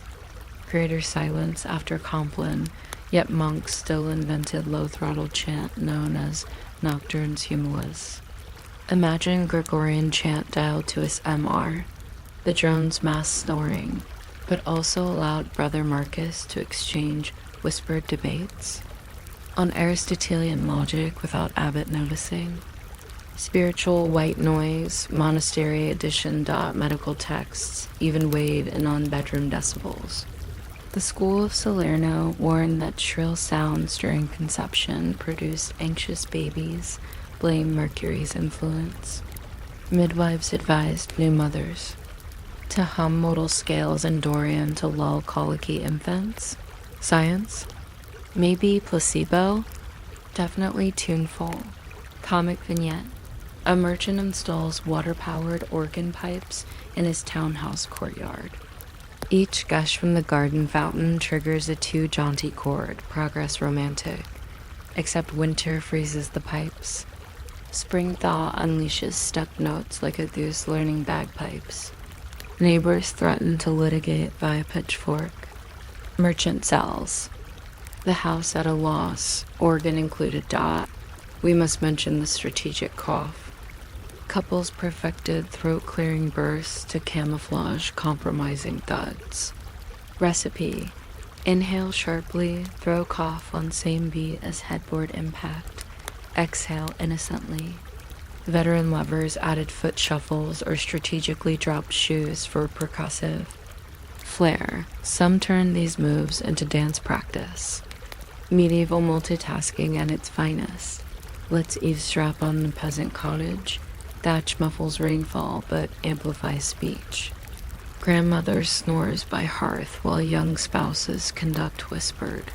Greater silence after Compline, yet monks still invented low-throttle chant known as nocturnes humilis. Imagine Gregorian chant dialed to its MR, the drone's mass snoring, but also allowed Brother Marcus to exchange whispered debates. on Aristotelian logic without Abbott noticing. Spiritual white noise, monastery edition. Medical texts, even weighed in on bedroom decibels. The school of Salerno warned that shrill sounds during conception produce anxious babies, blame Mercury's influence. Midwives advised new mothers to hum modal scales in Dorian to lull colicky infants. Science? Maybe placebo? Definitely tuneful. Comic vignette. A merchant installs water-powered organ pipes in his townhouse courtyard. Each gush from the garden fountain triggers a too jaunty chord, progress romantic. Except winter freezes the pipes. Spring thaw unleashes stuck notes like a goose learning bagpipes. Neighbors threaten to litigate via pitchfork. Merchant sells. The house at a loss, organ included. We must mention the strategic cough. Couples perfected throat-clearing bursts to camouflage compromising thuds. Recipe: inhale sharply, throw cough on same beat as headboard impact. Exhale innocently. Veteran lovers added foot shuffles or strategically dropped shoes for percussive flair. Some turned these moves into dance practice. Medieval multitasking at its finest. Let's eavesdrop on the peasant cottage. Thatch muffles rainfall but amplifies speech. Grandmother snores by hearth while young spouses conduct whispered.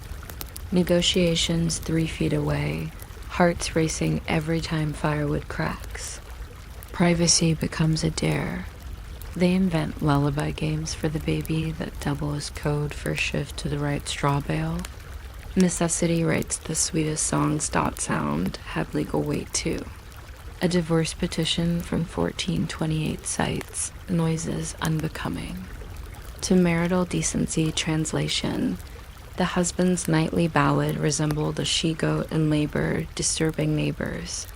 Negotiations 3 feet away, hearts racing every time firewood cracks. Privacy becomes a dare. They invent lullaby games for the baby that double as code for shift to the right straw bale. Necessity writes the sweetest songs. Sound had legal weight too. A divorce petition from 1428 cites noises unbecoming. To marital decency translation, the husband's nightly ballad resembled a she-goat in labor disturbing neighbors.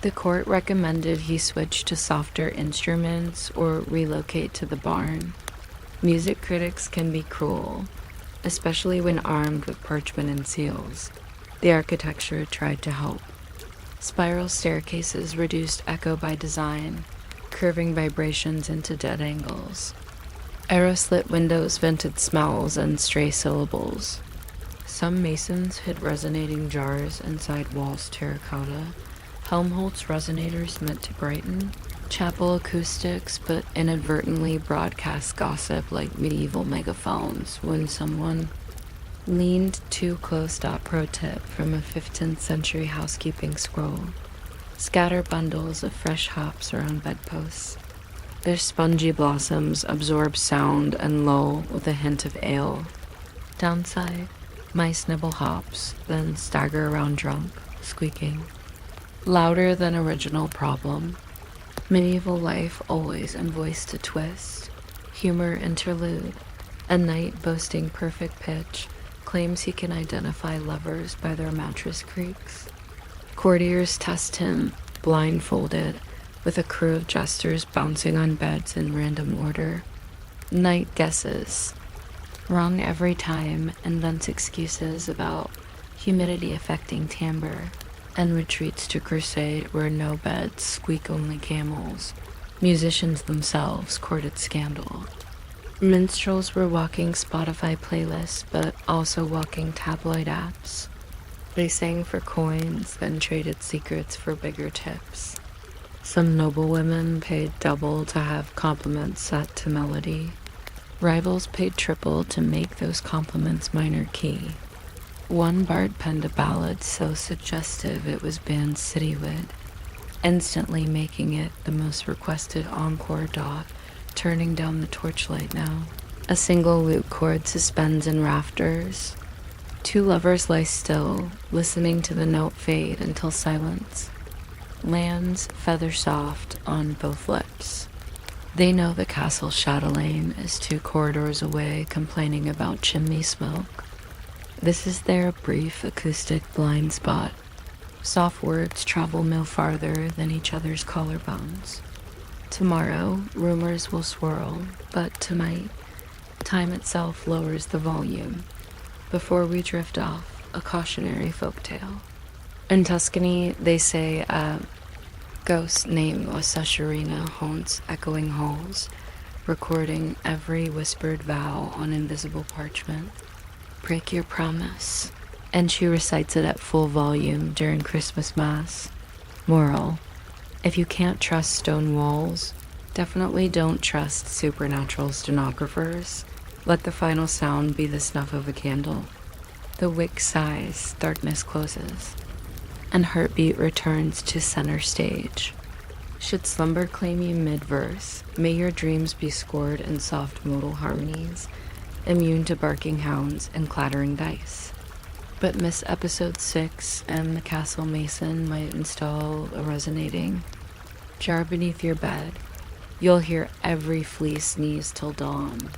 The court recommended he switch to softer instruments or relocate to the barn. Music critics can be cruel, especially when armed with parchment and seals. The architecture tried to help. Spiral staircases reduced echo by design, curving vibrations into dead angles. Arrow-slit windows vented smells and stray syllables. Some masons hid resonating jars inside walls terracotta. Helmholtz resonators meant to brighten. Chapel acoustics, but inadvertently broadcast gossip like medieval megaphones when someone leaned too close. Pro tip from a 15th century housekeeping scroll. Scatter bundles of fresh hops around bedposts. Their spongy blossoms absorb sound and lull with a hint of ale. Downside, mice nibble hops, then stagger around drunk, squeaking. Louder than original problem. Medieval life always invoiced a twist. Humor interlude. A knight boasting perfect pitch claims he can identify lovers by their mattress creaks. Courtiers test him, blindfolded, with a crew of jesters bouncing on beds in random order. Knight guesses. Wrong every time, invents excuses about humidity affecting timbre, and retreats to crusade where no beds squeak only camels. Musicians themselves courted scandal. Minstrels were walking Spotify playlists, but also walking tabloid apps. They sang for coins, then traded secrets for bigger tips. Some noble women paid double to have compliments set to melody. Rivals paid triple to make those compliments minor key. One bard penned a ballad so suggestive it was banned citywide, instantly making it the most requested encore. Turning down the torchlight now. A single lute cord suspends in rafters. 2 lovers lie still, listening to the note fade until silence lands feather soft on both lips. They know the castle chatelaine is 2 corridors away, complaining about chimney smoke. This is their brief acoustic blind spot. Soft words travel no farther than each other's collarbones. Tomorrow, rumors will swirl, but tonight, time itself lowers the volume. Before we drift off, a cautionary folktale. In Tuscany, they say a ghost named Ossasharina haunts echoing halls, recording every whispered vow on invisible parchment. Break your promise. And she recites it at full volume during Christmas Mass. Moral: if you can't trust stone walls, definitely don't trust supernatural stenographers. Let the final sound be the snuff of a candle. The wick sighs, darkness closes, and heartbeat returns to center stage. Should slumber claim you mid-verse, may your dreams be scored in soft modal harmonies, immune to barking hounds and clattering dice. But miss episode 6 and the castle mason might install a resonating jar beneath your bed. You'll hear every flea sneeze till dawn.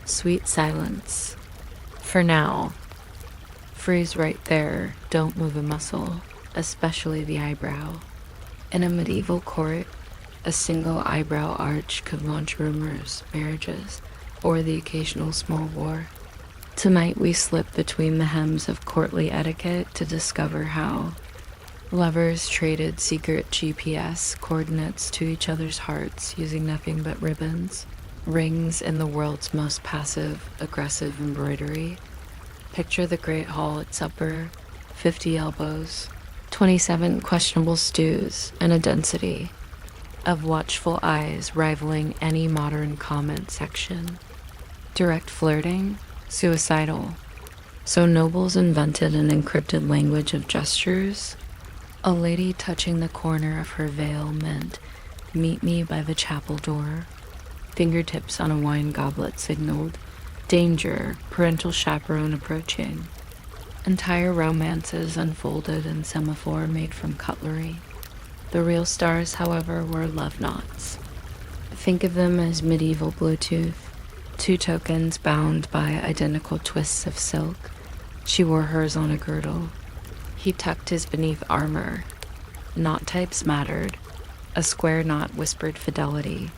Sweet silence. For now, freeze right there, don't move a muscle, especially the eyebrow. In a medieval court, a single eyebrow arch could launch rumors, marriages, or the occasional small war. Tonight we slip between the hems of courtly etiquette to discover how lovers traded secret GPS coordinates to each other's hearts using nothing but ribbons, rings in the world's most passive-aggressive embroidery. Picture the Great Hall at supper, 50 elbows, 27 questionable stews, and a density of watchful eyes rivaling any modern comment section. Direct flirting, suicidal. So nobles invented an encrypted language of gestures. A lady touching the corner of her veil meant, meet me by the chapel door. Fingertips on a wine goblet signaled, danger, parental chaperone approaching. Entire romances unfolded in semaphore made from cutlery. The real stars, however, were love knots. Think of them as medieval Bluetooth, 2 tokens bound by identical twists of silk. She wore hers on a girdle. He tucked his beneath armor. Knot types mattered. A square knot whispered fidelity.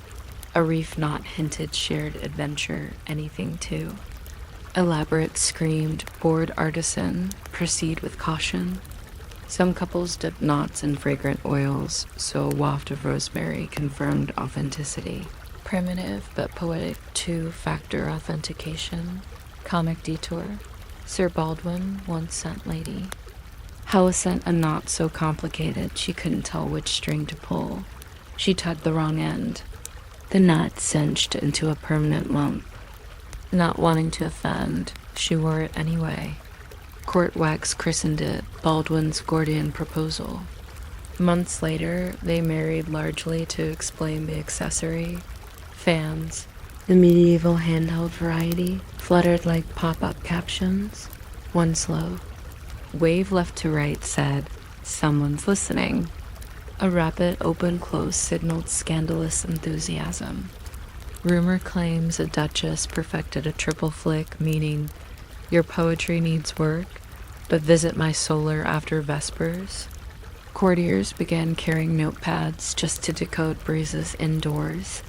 A reef knot hinted shared adventure, anything too. Elaborate screamed, bored artisan, proceed with caution. Some couples dipped knots in fragrant oils, so a waft of rosemary confirmed authenticity. Primitive but poetic 2-factor authentication. Comic detour. Sir Baldwin once sent lady. Hella sent a knot so complicated she couldn't tell which string to pull. She tugged the wrong end. The knot cinched into a permanent lump. Not wanting to offend, she wore it anyway. Court wax christened it Baldwin's Gordian proposal. Months later, they married largely to explain the accessory. Fans, the medieval handheld variety, fluttered like pop-up captions. One slow wave left to right said, someone's listening. A rapid open-close signaled scandalous enthusiasm. Rumor claims a duchess perfected a triple flick, meaning, your poetry needs work, but visit my solar after vespers. Courtiers began carrying notepads just to decode breezes indoors.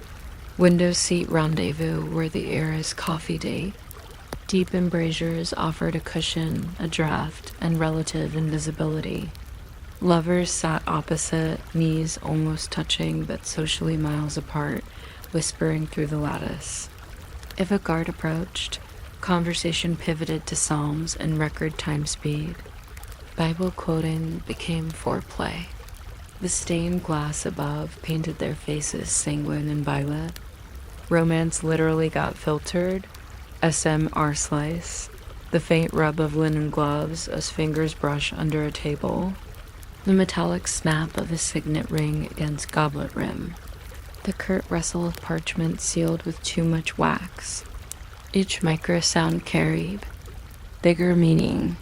Window seat rendezvous were the era's coffee date. Deep embrasures offered a cushion, a draft, and relative invisibility. Lovers sat opposite, knees almost touching but socially miles apart, whispering through the lattice. If a guard approached, conversation pivoted to psalms and record time speed. Bible quoting became foreplay. The stained glass above painted their faces sanguine and violet. Romance literally got filtered. SM R-slice. The faint rub of linen gloves as fingers brush under a table. The metallic snap of a signet ring against goblet rim. The curt rustle of parchment sealed with too much wax. Each microsound carried bigger meaning.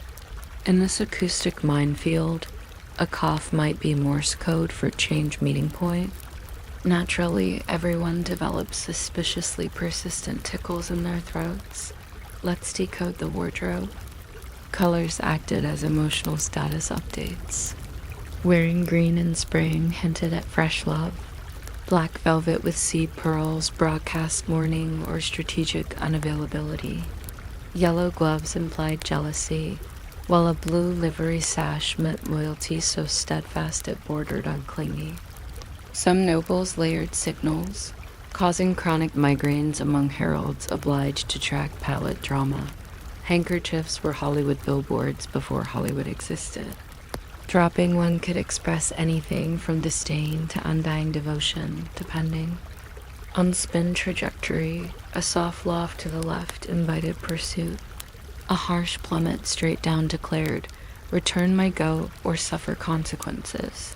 In this acoustic minefield, a cough might be Morse code for change meeting point. Naturally, everyone develops suspiciously persistent tickles in their throats. Let's decode the wardrobe. Colors acted as emotional status updates. Wearing green in spring hinted at fresh love. Black velvet with seed pearls broadcast mourning or strategic unavailability. Yellow gloves implied jealousy. while a blue livery sash meant loyalty so steadfast it bordered on clingy. Some nobles layered signals, causing chronic migraines among heralds obliged to track palette drama. Handkerchiefs were Hollywood billboards before Hollywood existed. Dropping one could express anything from disdain to undying devotion, depending. Unspin trajectory, a soft loft to the left invited pursuit. A harsh plummet straight down declared, return my goat or suffer consequences.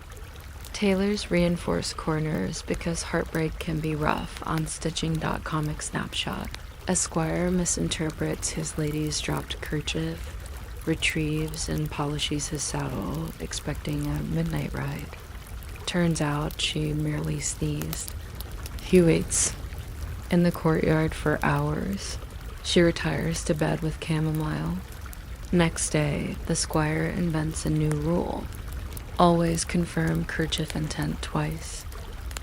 Tailors reinforce corners because heartbreak can be rough on stitching.comic snapshot. Esquire misinterprets his lady's dropped kerchief, retrieves and polishes his saddle, expecting a midnight ride. Turns out she merely sneezed. He waits in the courtyard for hours. She retires to bed with chamomile. Next day, the squire invents a new rule. Always confirm kerchief intent twice.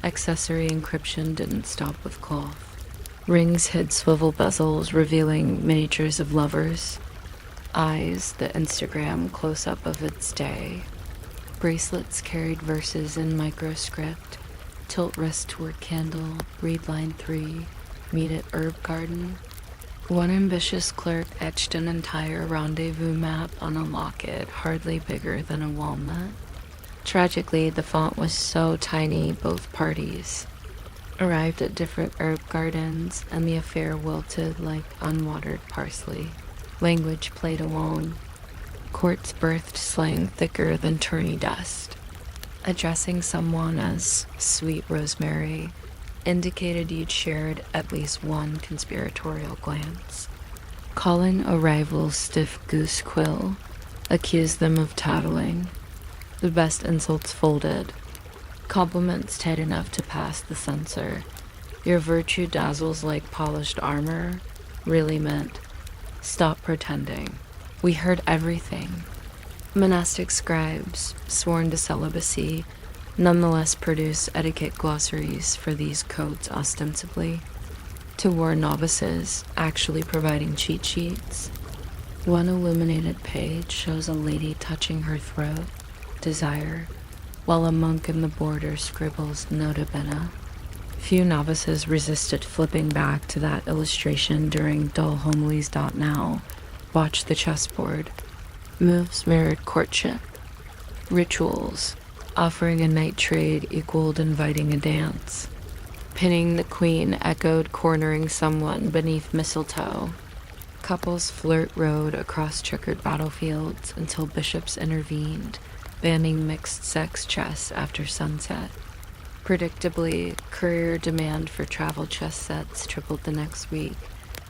Accessory encryption didn't stop with cloth. Rings hid swivel bezels, revealing miniatures of lovers. Eyes, the Instagram close-up of its day. Bracelets carried verses in microscript. Tilt wrist toward candle, read line 3, meet at herb garden. One ambitious clerk etched an entire rendezvous map on a locket hardly bigger than a walnut. Tragically, the font was so tiny both parties arrived at different herb gardens, and the affair wilted like unwatered parsley. Language played along. Courts birthed slang thicker than tourney dust. Addressing someone as sweet Rosemary indicated you'd shared at least one conspiratorial glance. Calling a rival stiff goose quill accused them of tattling. The best insults folded. Compliments tight enough to pass the censor. Your virtue dazzles like polished armor really meant stop pretending. We heard everything. Monastic scribes, sworn to celibacy, nonetheless produce etiquette glossaries for these codes ostensibly, to warn novices, actually providing cheat sheets. One illuminated page shows a lady touching her throat, desire, while a monk in the border scribbles nota bene. Few novices resisted flipping back to that illustration during dull homilies.now. Watch the chessboard. Moves mirrored courtship. Rituals, offering a night trade equaled inviting a dance. Pinning the queen echoed cornering someone beneath mistletoe. Couples flirt rode across checkered battlefields until bishops intervened, banning mixed-sex chess after sunset. Predictably, courier demand for travel chess sets tripled the next week.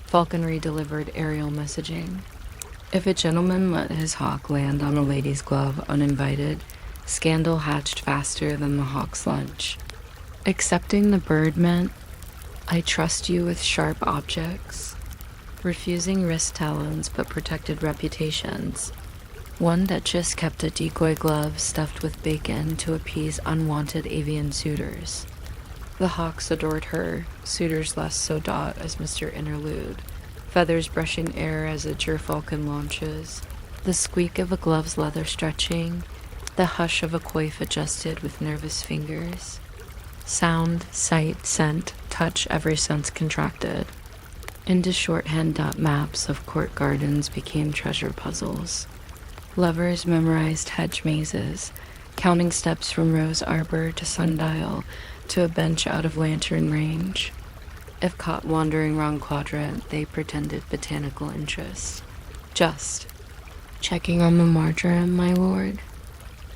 Falconry delivered aerial messaging. If a gentleman let his hawk land on a lady's glove uninvited, scandal hatched faster than the hawk's lunch. Accepting the bird meant, I trust you with sharp objects. Refusing wrist talons but protected reputations. One duchess kept a decoy glove stuffed with bacon to appease unwanted avian suitors. The hawks adored her, suitors less so dot as Mr. Interlude, feathers brushing air as a gerfalcon launches, the squeak of a glove's leather stretching, the hush of a coif adjusted with nervous fingers. Sound, sight, scent, touch every sense contracted. Into shorthand maps of court gardens became treasure puzzles. Lovers memorized hedge mazes, counting steps from rose arbor to sundial to a bench out of lantern range. If caught wandering wrong quadrant, they pretended botanical interest. Just checking on the marjoram, my lord.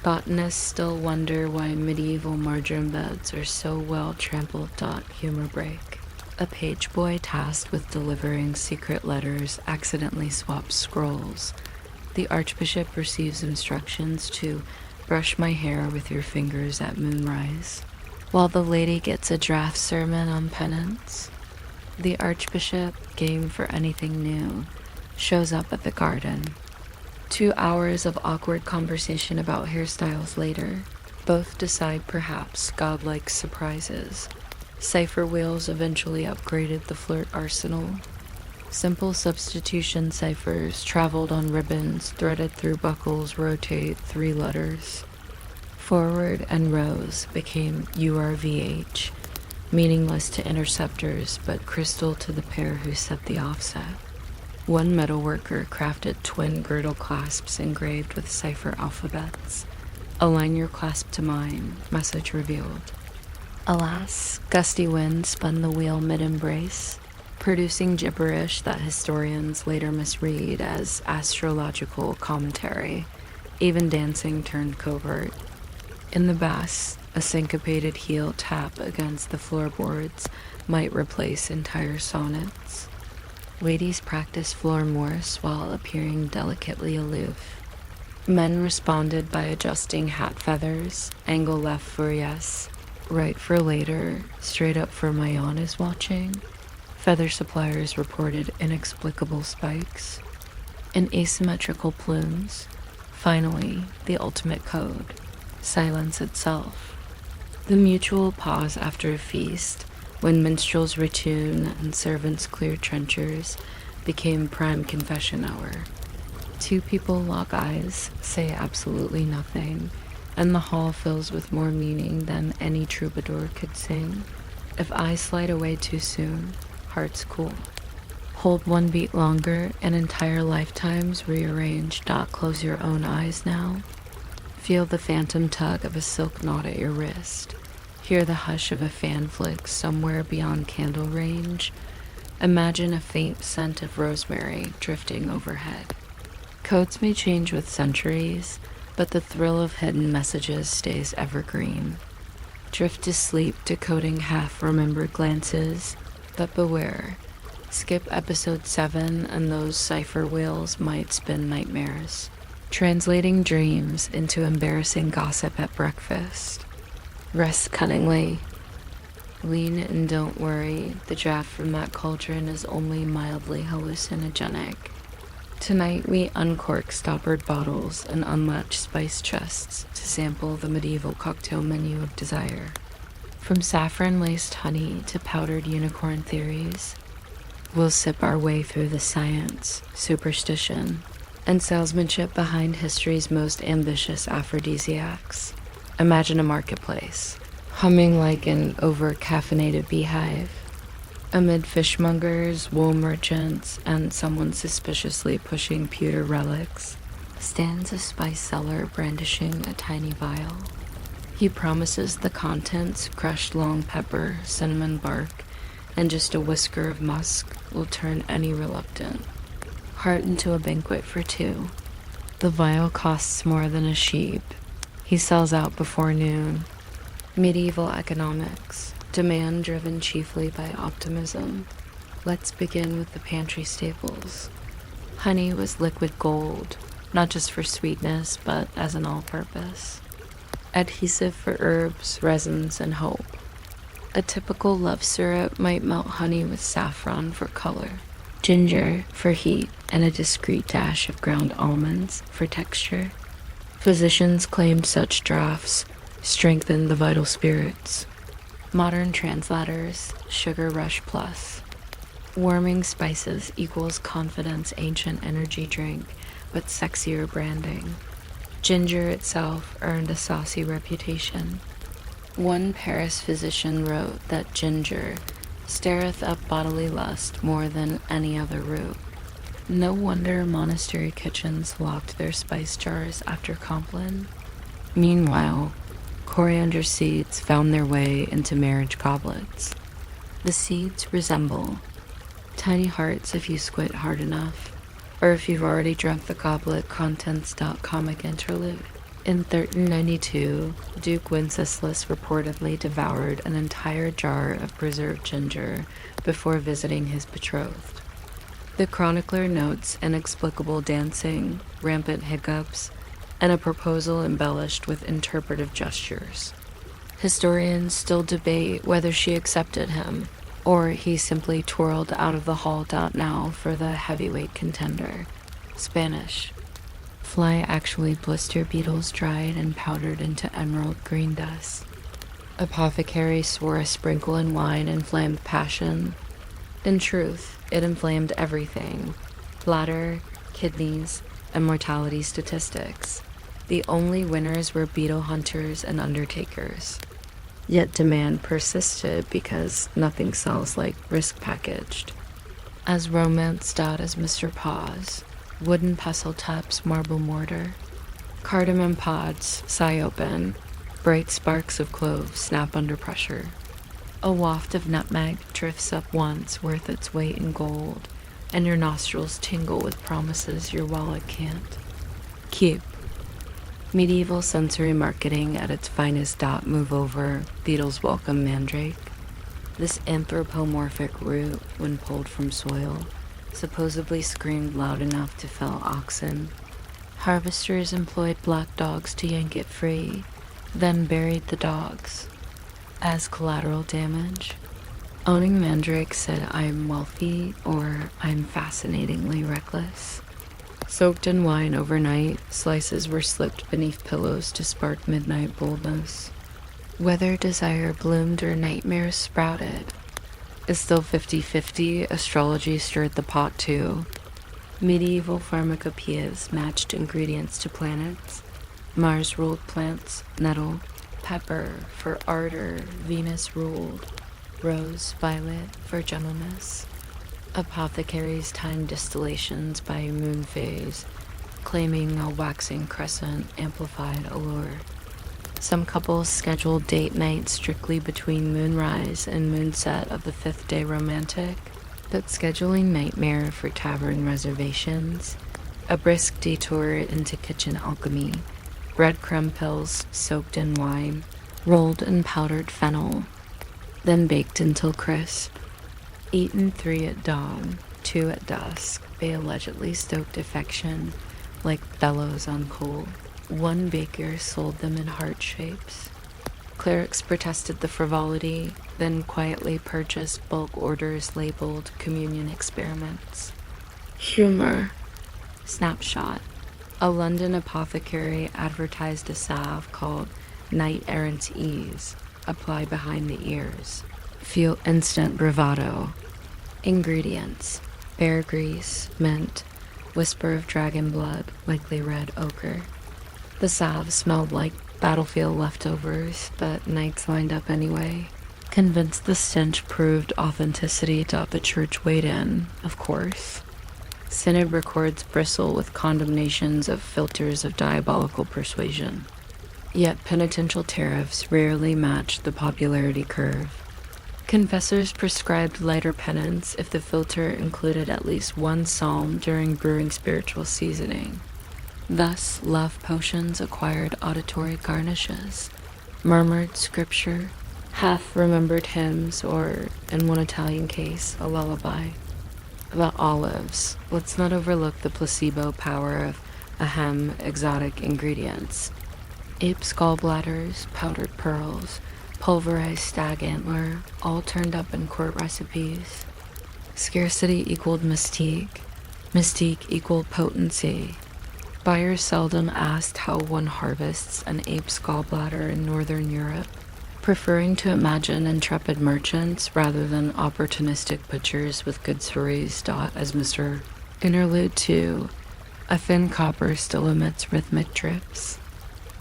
Botanists still wonder why medieval marjoram beds are so well trampled. Humor break. A page boy tasked with delivering secret letters accidentally swaps scrolls. The archbishop receives instructions to brush my hair with your fingers at moonrise, while the lady gets a draft sermon on penance. The archbishop, game for anything new, shows up at the garden. 2 hours of awkward conversation about hairstyles later, both decide perhaps godlike surprises. Cipher wheels eventually upgraded the flirt arsenal. Simple substitution ciphers traveled on ribbons threaded through buckles rotate 3 letters. Forward and rose became URVH, meaningless to interceptors but crystal to the pair who set the offset. One metalworker crafted twin girdle clasps engraved with cipher alphabets. Align your clasp to mine, message revealed. Alas, gusty wind spun the wheel mid-embrace, producing gibberish that historians later misread as astrological commentary. Even dancing turned covert. In the bass, a syncopated heel tap against the floorboards might replace entire sonnets. Ladies practiced floor morse while appearing delicately aloof. Men responded by adjusting hat feathers, angle left for yes, right for later, straight up for my yawn is watching. Feather suppliers reported inexplicable spikes and asymmetrical plumes. Finally, the ultimate code, silence itself. The mutual pause after a feast, when minstrels retune and servants clear trenchers, became prime confession hour. 2 people lock eyes, say absolutely nothing, and the hall fills with more meaning than any troubadour could sing. If I slide away too soon, hearts cool. Hold 1 beat longer, and entire lifetimes rearranged. Close your own eyes now. Feel the phantom tug of a silk knot at your wrist. Hear the hush of a fan flick somewhere beyond candle range. Imagine a faint scent of rosemary drifting overhead. Codes may change with centuries, but the thrill of hidden messages stays evergreen. Drift to sleep decoding half-remembered glances, but beware. Skip episode 7 and those cipher wheels might spin nightmares, translating dreams into embarrassing gossip at breakfast. Rest cunningly. Lean and don't worry, the draft from that cauldron is only mildly hallucinogenic. Tonight we uncork stoppered bottles and unlatch spice chests to sample the medieval cocktail menu of desire. From saffron-laced honey to powdered unicorn theories, we'll sip our way through the science, superstition, and salesmanship behind history's most ambitious aphrodisiacs. Imagine a marketplace, humming like an over-caffeinated beehive. Amid fishmongers, wool merchants, and someone suspiciously pushing pewter relics, stands a spice seller brandishing a tiny vial. He promises the contents, crushed long pepper, cinnamon bark, and just a whisker of musk will turn any reluctant heart into a banquet for 2. The vial costs more than a sheep. He sells out before noon. Medieval economics, demand driven chiefly by optimism. Let's begin with the pantry staples. Honey was liquid gold, not just for sweetness, but as an all-purpose. Adhesive for herbs, resins, and hope. A typical love syrup might melt honey with saffron for color, ginger for heat, and a discreet dash of ground almonds for texture. Physicians claimed such draughts strengthened the vital spirits. Modern translators, sugar rush plus. Warming spices equals confidence ancient energy drink, but sexier branding. Ginger itself earned a saucy reputation. One Paris physician wrote that ginger stirreth up bodily lust more than any other root. No wonder monastery kitchens locked their spice jars after Compline. Meanwhile, coriander seeds found their way into marriage goblets. The seeds resemble tiny hearts if you squint hard enough, or if you've already drunk the goblet contents.comic interlude. In 1392, Duke Wenceslas reportedly devoured an entire jar of preserved ginger before visiting his betrothed. The chronicler notes inexplicable dancing, rampant hiccups, and a proposal embellished with interpretive gestures. Historians still debate whether she accepted him, or he simply twirled out of the hall. Now for the heavyweight contender. Spanish. Fly actually blister beetles dried and powdered into emerald green dust. Apothecary swore a sprinkle in wine inflamed passion. In truth, it inflamed everything: bladder, kidneys, and mortality statistics. The only winners were beetle hunters and undertakers. Yet demand persisted because nothing sells like risk packaged. As romanced out as Mr. Paws, wooden pestle taps marble mortar, cardamom pods sigh open, bright sparks of clove snap under pressure. A waft of nutmeg drifts up once worth its weight in gold, and your nostrils tingle with promises your wallet can't keep. Medieval sensory marketing at its finest. Move over, beetles welcome mandrake. This anthropomorphic root, when pulled from soil, supposedly screamed loud enough to fell oxen. Harvesters employed black dogs to yank it free, then buried the dogs as collateral damage. Owning mandrake said I'm wealthy or I'm fascinatingly reckless. Soaked in wine overnight, slices were slipped beneath pillows to spark midnight boldness. Whether desire bloomed or nightmares sprouted is still 50-50. Astrology stirred the pot too. Medieval pharmacopoeias matched ingredients to planets. Mars ruled plants, nettle, pepper for ardor, Venus ruled, rose, violet for gentleness. Apothecaries timed distillations by moon phase, claiming a waxing crescent amplified allure. Some couples scheduled date night strictly between moonrise and moonset of the fifth day romantic, but scheduling nightmare for tavern reservations, a brisk detour into kitchen alchemy, breadcrumb pills soaked in wine, rolled in powdered fennel, then baked until crisp. Eaten 3 at dawn, 2 at dusk, they allegedly stoked affection like bellows on coal. One baker sold them in heart shapes. Clerics protested the frivolity, then quietly purchased bulk orders labeled communion experiments. Humor. Snapshot. A London apothecary advertised a salve called Knight Errant's Ease. Apply behind the ears. Feel instant bravado. Ingredients: bear grease, mint, whisper of dragon blood, likely red ochre. The salve smelled like battlefield leftovers, but knights lined up anyway. Convinced the stench proved authenticity. The church weighed in, of course. Synod records bristle with condemnations of filters of diabolical persuasion. Yet penitential tariffs rarely matched the popularity curve. Confessors prescribed lighter penance if the filter included at least one psalm during brewing spiritual seasoning. Thus, love potions acquired auditory garnishes, murmured scripture, half-remembered hymns, or, in one Italian case, a lullaby. About olives, let's not overlook the placebo power of exotic ingredients. Ape's gallbladders, powdered pearls, pulverized stag antler, all turned up in court recipes. Scarcity equaled mystique. Mystique equaled potency. Buyers seldom asked how one harvests an ape's gallbladder in Northern Europe, preferring to imagine intrepid merchants rather than opportunistic butchers with good stories. As Mr. Interlude 2, a thin copper still emits rhythmic drips.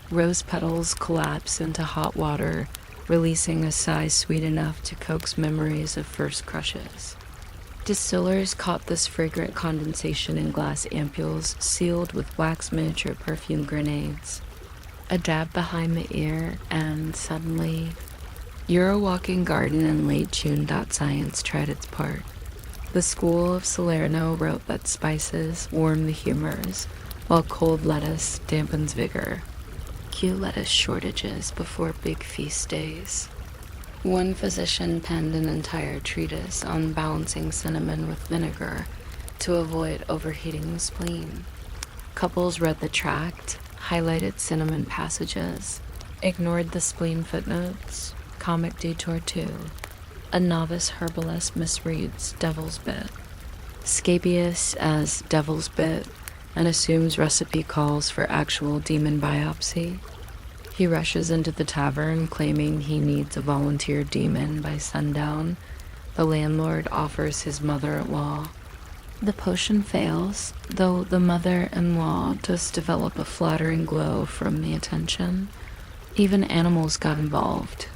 Rose petals collapse into hot water, releasing a sigh sweet enough to coax memories of first crushes. Distillers caught this fragrant condensation in glass ampules sealed with wax miniature perfume grenades. A dab behind the ear, and suddenly, you're a walking garden, and late June. Science tried its part. The school of Salerno wrote that spices warm the humors, while cold lettuce dampens vigor. Cue lettuce shortages before big feast days. One physician penned an entire treatise on balancing cinnamon with vinegar to avoid overheating the spleen. Couples read the tract, highlighted cinnamon passages, ignored the spleen footnotes. Comic detour 2. A novice herbalist misreads devil's bit. Scabious as devil's bit, and assumes recipe calls for actual demon biopsy. He rushes into the tavern claiming he needs a volunteer demon by sundown, The landlord offers his mother-in-law. The potion fails, though the mother-in-law does develop a flattering glow from the attention. Even animals got involved.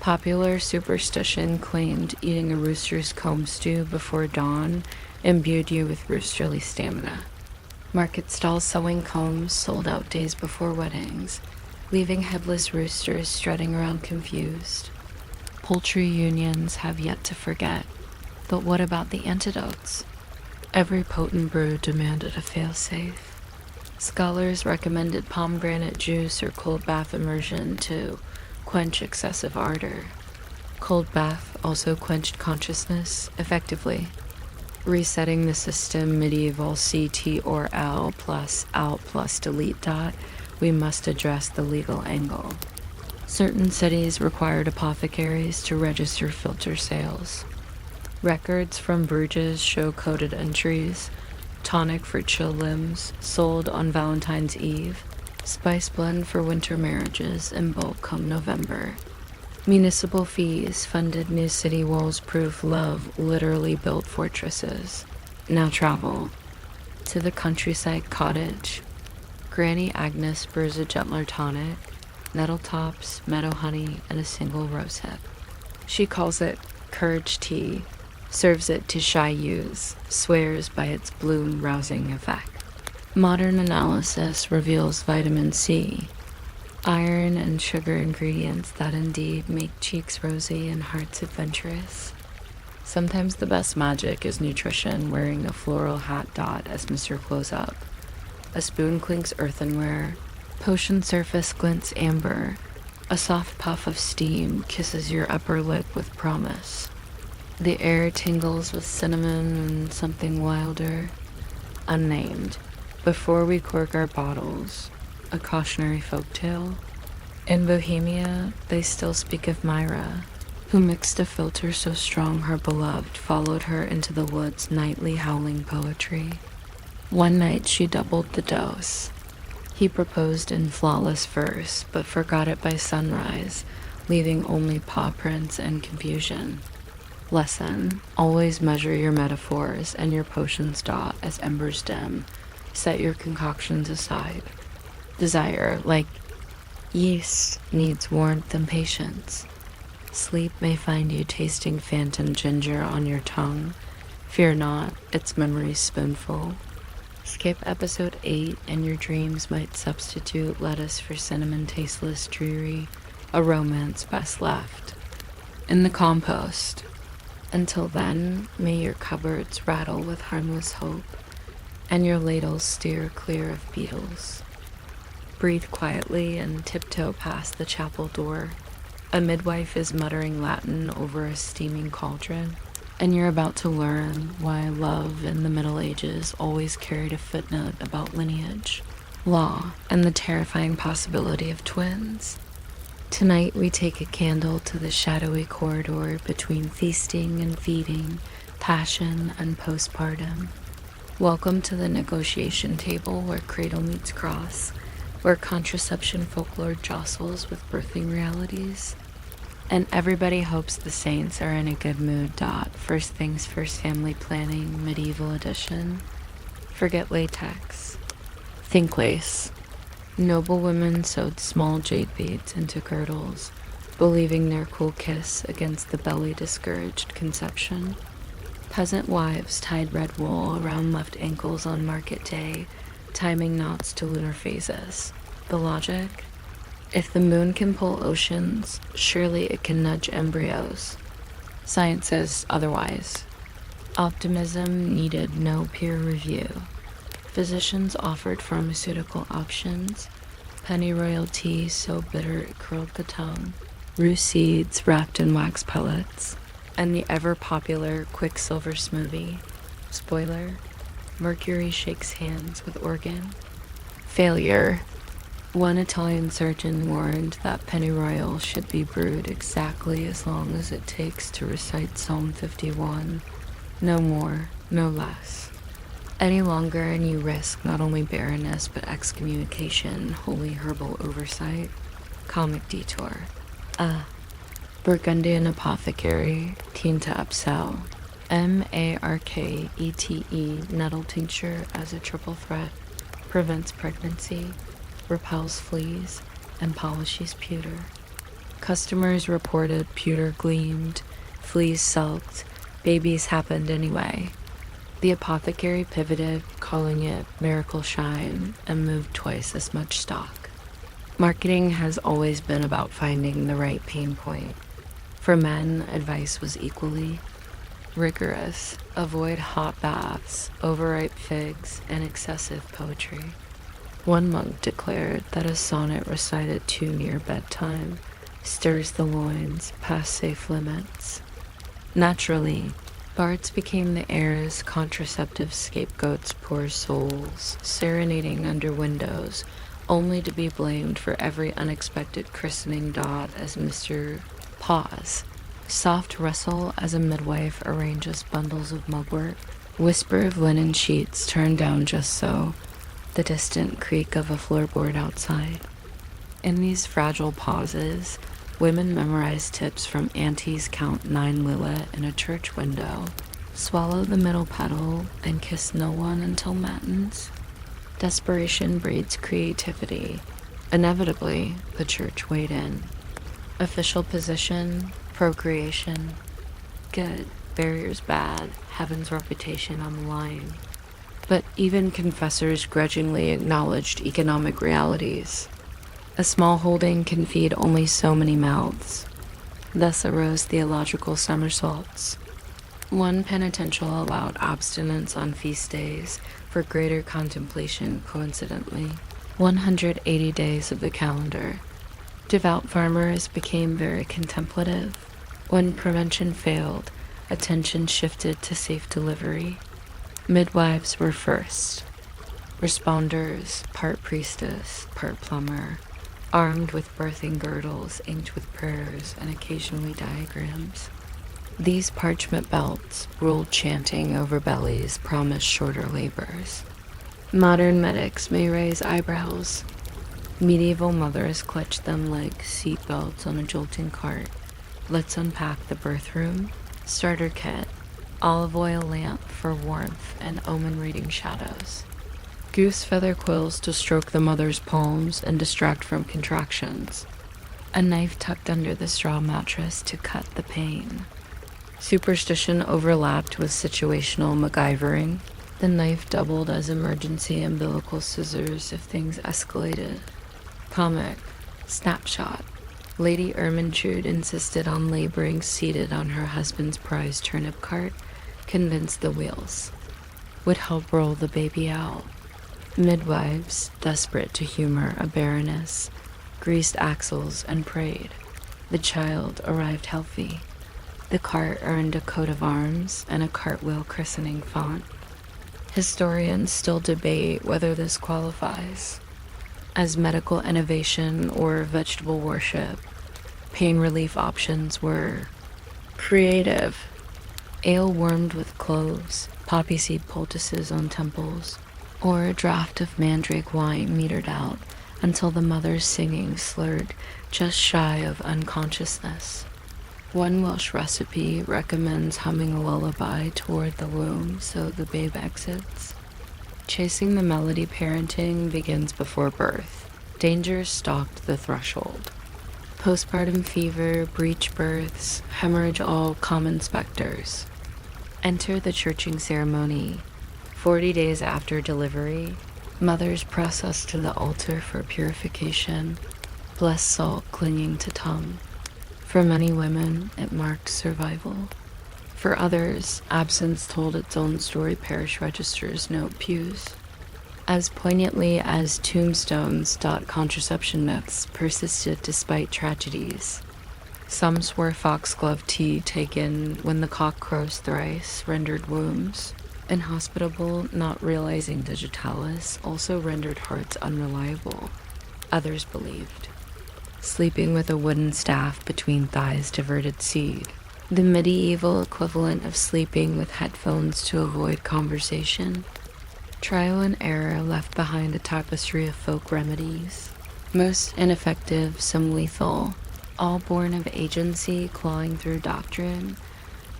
Popular superstition claimed eating a rooster's comb stew before dawn imbued you with roosterly stamina. Market stalls selling combs sold out days before weddings, leaving headless roosters strutting around confused. Poultry unions have yet to forget, but what about the antidotes? Every potent brew demanded a fail-safe. Scholars recommended pomegranate juice or cold bath immersion to quench excessive ardor. Cold bath also quenched consciousness effectively. Resetting the system medieval CT or L plus out plus delete dot, we must address the legal angle. Certain cities required apothecaries to register filter sales. Records from Bruges show coded entries: tonic for chill limbs, sold on Valentine's Eve, spice blend for winter marriages in bulk come November. Municipal fees funded new city walls-proof love literally built fortresses. Now travel to the countryside cottage. Granny Agnes brews a gentler tonic, nettle tops, meadow honey, and a single rosehip. She calls it courage tea, serves it to shy youths, swears by its bloom-rousing effect. Modern analysis reveals vitamin C, iron and sugar ingredients that indeed make cheeks rosy and hearts adventurous. Sometimes the best magic is nutrition wearing a floral hat dot as Mr. Close-Up. A spoon clinks earthenware, potion surface glints amber, a soft puff of steam kisses your upper lip with promise. The air tingles with cinnamon and something wilder, unnamed. Before we cork our bottles, a cautionary folktale. In Bohemia, they still speak of Myra, who mixed a filter so strong her beloved followed her into the woods nightly howling poetry. One night she doubled the dose. He proposed in flawless verse, but forgot it by sunrise, leaving only paw prints and confusion. Lesson: always measure your metaphors and your potions dot as embers dim. Set your concoctions aside. Desire, like yeast, needs warmth and patience. Sleep may find you tasting phantom ginger on your tongue. Fear not, its memory's spoonful. Skip episode 8 and your dreams might substitute lettuce for cinnamon tasteless dreary, a romance best left in the compost. Until then, may your cupboards rattle with harmless hope, and your ladles steer clear of beetles. Breathe quietly and tiptoe past the chapel door. A midwife is muttering Latin over a steaming cauldron, and you're about to learn why love in the Middle Ages always carried a footnote about lineage, law, and the terrifying possibility of twins. Tonight we take a candle to the shadowy corridor between feasting and feeding, passion and postpartum. Welcome to the negotiation table where cradle meets cross, where contraception folklore jostles with birthing realities. And everybody hopes the saints are in a good mood. First things first, family planning, medieval edition. Forget latex. Think lace. Noble women sewed small jade beads into girdles, believing their cool kiss against the belly discouraged conception. Peasant wives tied red wool around left ankles on market day, timing knots to lunar phases. The logic? If the moon can pull oceans, surely it can nudge embryos. Science says otherwise. Optimism needed no peer review. Physicians offered pharmaceutical options. Pennyroyal tea so bitter it curled the tongue. Rue seeds wrapped in wax pellets. And the ever-popular Quicksilver smoothie. Spoiler: Mercury shakes hands with organ. Failure. One Italian surgeon warned that pennyroyal should be brewed exactly as long as it takes to recite Psalm 51. No more, no less. Any longer and you risk not only barrenness but excommunication, holy herbal oversight. Comic detour. Burgundian apothecary, keen to upsell. Markete nettle tincture as a triple threat, prevents pregnancy, repels fleas, and polishes pewter. Customers reported pewter gleamed, fleas sulked, babies happened anyway. The apothecary pivoted, calling it Miracle Shine, and moved twice as much stock. Marketing has always been about finding the right pain point. For men, advice was equally rigorous. Avoid hot baths, overripe figs, and excessive poetry. One monk declared that a sonnet recited too near bedtime stirs the loins past safe limits. Naturally, bards became the air's contraceptive scapegoats, poor souls, serenading under windows, only to be blamed for every unexpected christening dot as Mr. Pause. Soft rustle as a midwife arranges bundles of mugwort, whisper of linen sheets turned down just so, the distant creak of a floorboard outside. In these fragile pauses, women memorize tips from aunties count 9 lillet in a church window, swallow the middle petal, and kiss no one until matins. Desperation breeds creativity. Inevitably, the church weighed in. Official position, procreation, good, barriers bad, heaven's reputation on the line. But even confessors grudgingly acknowledged economic realities. A small holding can feed only so many mouths. Thus arose theological somersaults. One penitential allowed abstinence on feast days for greater contemplation coincidentally. 180 days of the calendar. Devout farmers became very contemplative. When prevention failed, attention shifted to safe delivery. Midwives were first. Responders, part priestess, part plumber, armed with birthing girdles inked with prayers and occasionally diagrams. These parchment belts, ruled chanting over bellies, promised shorter labors. Modern medics may raise eyebrows. Medieval mothers clutched them like seat belts on a jolting cart. Let's unpack the birth room, starter kit, olive oil lamp for warmth and omen reading shadows. Goose feather quills to stroke the mother's palms and distract from contractions. A knife tucked under the straw mattress to cut the pain. Superstition overlapped with situational MacGyvering. The knife doubled as emergency umbilical scissors if things escalated. Comic. Snapshot. Lady Ermintrude insisted on laboring seated on her husband's prized turnip cart, convinced the wheels would help roll the baby out. Midwives, desperate to humor a baroness, greased axles and prayed. The child arrived healthy. The cart earned a coat of arms and a cartwheel christening font. Historians still debate whether this qualifies as medical innovation or vegetable worship. Pain relief options were creative. Ale warmed with cloves, poppy seed poultices on temples, or a draught of mandrake wine metered out until the mother's singing slurred just shy of unconsciousness. One Welsh recipe recommends humming a lullaby toward the womb so the babe exits. Chasing the melody parenting begins before birth. Danger stalked the threshold. Postpartum fever, breech births, hemorrhage all common specters. Enter the churching ceremony. 40 days after delivery, mothers press us to the altar for purification, blessed salt clinging to tongue. For many women, it marked survival. For others, absence told its own story parish registers note pews. As poignantly as tombstones, contraception myths persisted despite tragedies. Some swore foxglove tea taken when the cock crows thrice rendered wombs. Inhospitable, not realizing digitalis also rendered hearts unreliable. Others believed. Sleeping with a wooden staff between thighs diverted seed. The medieval equivalent of sleeping with headphones to avoid conversation. Trial and error left behind a tapestry of folk remedies. Most ineffective, some lethal. all born of agency clawing through doctrine.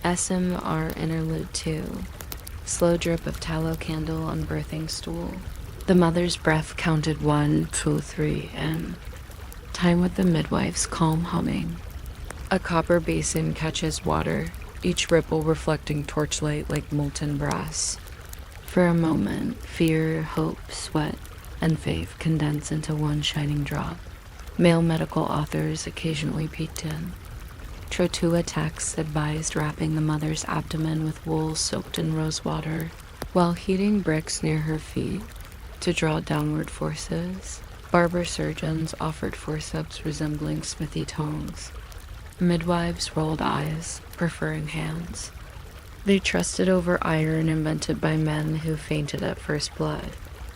SMR interlude 2. Slow drip of tallow candle on birthing stool. The mother's breath counted 1, 2, 3, and time with the midwife's calm humming. A copper basin catches water, each ripple reflecting torchlight like molten brass. For a moment, fear, hope, sweat, and faith condense into one shining drop. Male medical authors occasionally peeked in. Trotua texts advised wrapping the mother's abdomen with wool soaked in rose water, while heating bricks near her feet to draw downward forces. Barber surgeons offered forceps resembling smithy tongs. Midwives rolled eyes, preferring hands. They trusted over iron invented by men who fainted at first blood.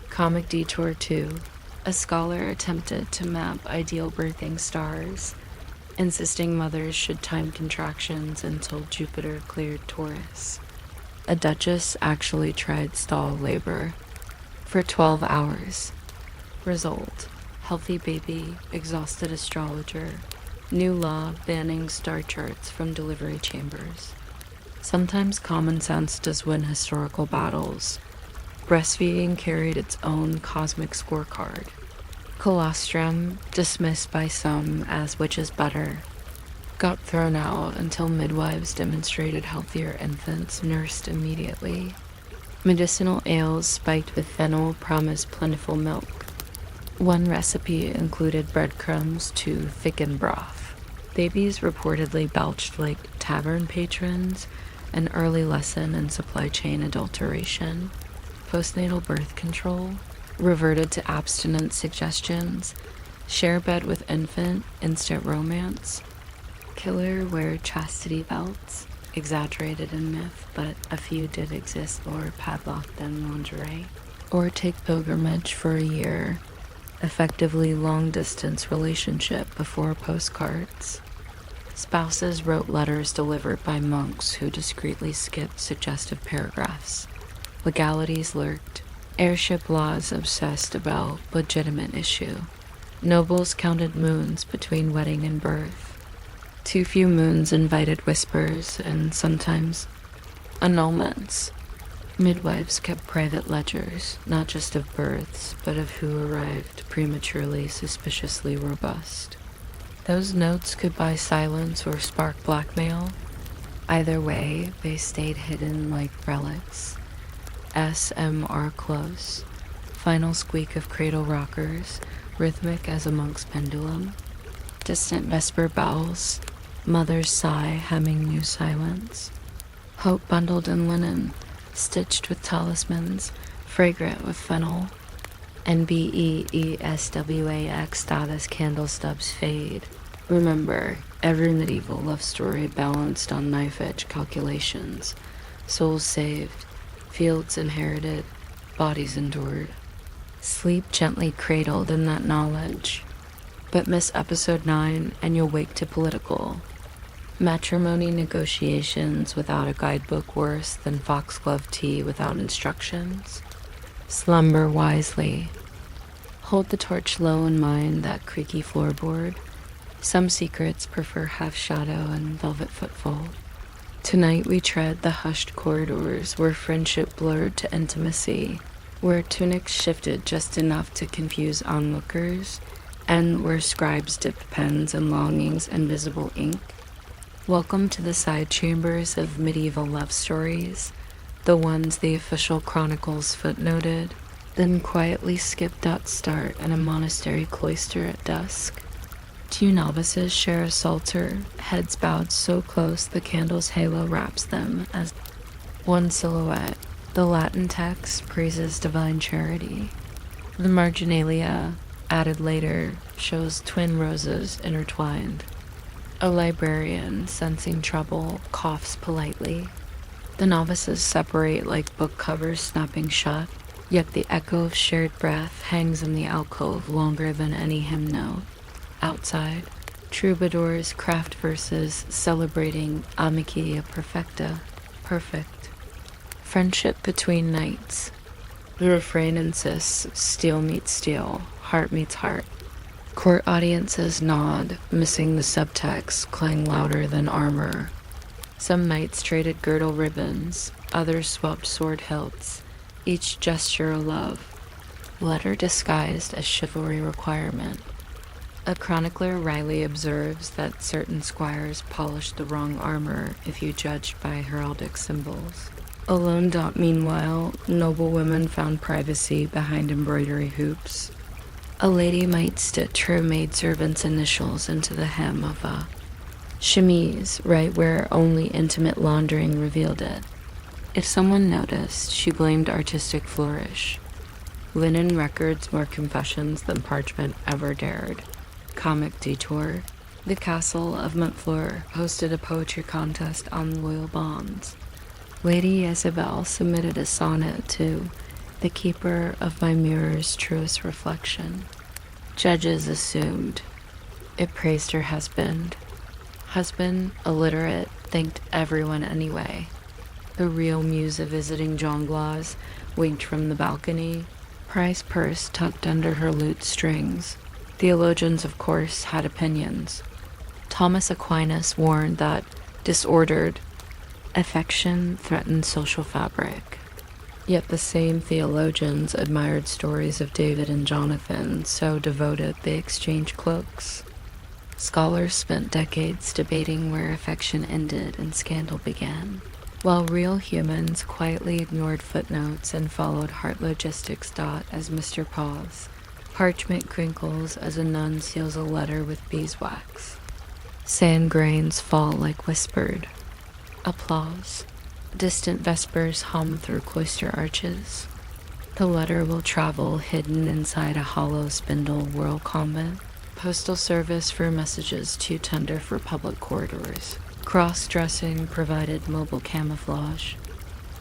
Comic Detour 2. A scholar attempted to map ideal birthing stars, insisting mothers should time contractions until Jupiter cleared Taurus. A duchess actually tried stall labor for 12 hours. Result: healthy baby, exhausted astrologer. New law banning star charts from delivery chambers. Sometimes common sense does win historical battles. Breastfeeding carried its own cosmic scorecard. Colostrum, dismissed by some as witch's butter, got thrown out until midwives demonstrated healthier infants nursed immediately. Medicinal ales spiked with fennel promised plentiful milk. One recipe included breadcrumbs to thicken broth. Babies reportedly belched like tavern patrons, an early lesson in supply chain adulteration. Postnatal birth control reverted to abstinence suggestions. Share bed with infant, instant romance. Killer wear chastity belts, exaggerated in myth, but a few did exist or padlocked in lingerie. Or take pilgrimage for a year. Effectively long-distance relationship before postcards. Spouses wrote letters delivered by monks who discreetly skipped suggestive paragraphs. Legalities lurked. Heirship laws obsessed about legitimate issue. Nobles counted moons between wedding and birth. Too few moons invited whispers and sometimes annulments. Midwives kept private ledgers, not just of births, but of who arrived prematurely suspiciously robust. Those notes could buy silence or spark blackmail. Either way, they stayed hidden like relics. SMR close. Final squeak of cradle rockers, rhythmic as a monk's pendulum. Distant vesper bells, mother's sigh hemming new silence. Hope bundled in linen, stitched with talismans, fragrant with fennel. NBEESWAX as candle stubs fade. Remember, every medieval love story balanced on knife-edge calculations. Souls saved, fields inherited, bodies endured. Sleep gently cradled in that knowledge. But miss episode 9 and you'll wake to political. Matrimony negotiations without a guidebook worse than foxglove tea without instructions. Slumber wisely. Hold the torch low in mind, that creaky floorboard. Some secrets prefer half shadow and velvet footfall. Tonight we tread the hushed corridors where friendship blurred to intimacy, where tunics shifted just enough to confuse onlookers, and where scribes dipped pens in longing's invisible ink. Welcome to the side chambers of medieval love stories, the ones the official chronicles footnoted, then quietly skipped at start in a monastery cloister at dusk. Two novices share a psalter, heads bowed so close the candle's halo wraps them as one silhouette. The Latin text praises divine charity. The marginalia, added later, shows twin roses intertwined. A librarian, sensing trouble, coughs politely. The novices separate like book covers snapping shut, yet the echo of shared breath hangs in the alcove longer than any hymn note. Outside, troubadours craft verses celebrating amicia perfecta, perfect. Friendship between knights. The refrain insists steel meets steel, heart meets heart. Court audiences nod, missing the subtext, clang louder than armor. Some knights traded girdle ribbons, others swapped sword hilts, each gesture a love, letter disguised as chivalry requirement. A chronicler wryly observes that certain squires polished the wrong armor if you judged by heraldic symbols. Alone, meanwhile, noble women found privacy behind embroidery hoops. A lady might stitch her maidservant's initials into the hem of a chemise right where only intimate laundering revealed it. If someone noticed, she blamed artistic flourish. Linen records more confessions than parchment ever dared. Comic detour. The castle of Montfleur hosted a poetry contest on loyal bonds. Lady Isabel submitted a sonnet to the keeper of my mirror's truest reflection. Judges assumed. It praised her husband. Husband, illiterate, thanked everyone anyway. The real muse of visiting jongleurs winked from the balcony, prize purse tucked under her lute strings. Theologians, of course, had opinions. Thomas Aquinas warned that disordered affection threatened social fabric. Yet the same theologians admired stories of David and Jonathan, so devoted they exchanged cloaks. Scholars spent decades debating where affection ended and scandal began, while real humans quietly ignored footnotes and followed heart logistics. As Mr. Pause. Parchment crinkles as a nun seals a letter with beeswax. Sand grains fall like whispered applause. Distant vespers hum through cloister arches. The letter will travel hidden inside a hollow spindle whirl convent. Postal service for messages too tender for public corridors. Cross-dressing provided mobile camouflage.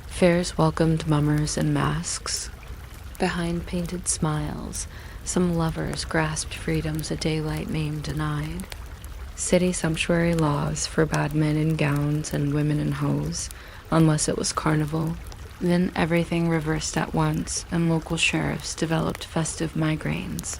Fairs welcomed mummers and masks. Behind painted smiles, some lovers grasped freedoms a daylight name denied. City sumptuary laws forbade men in gowns and women in hose, unless it was carnival. Then everything reversed at once, and local sheriffs developed festive migraines.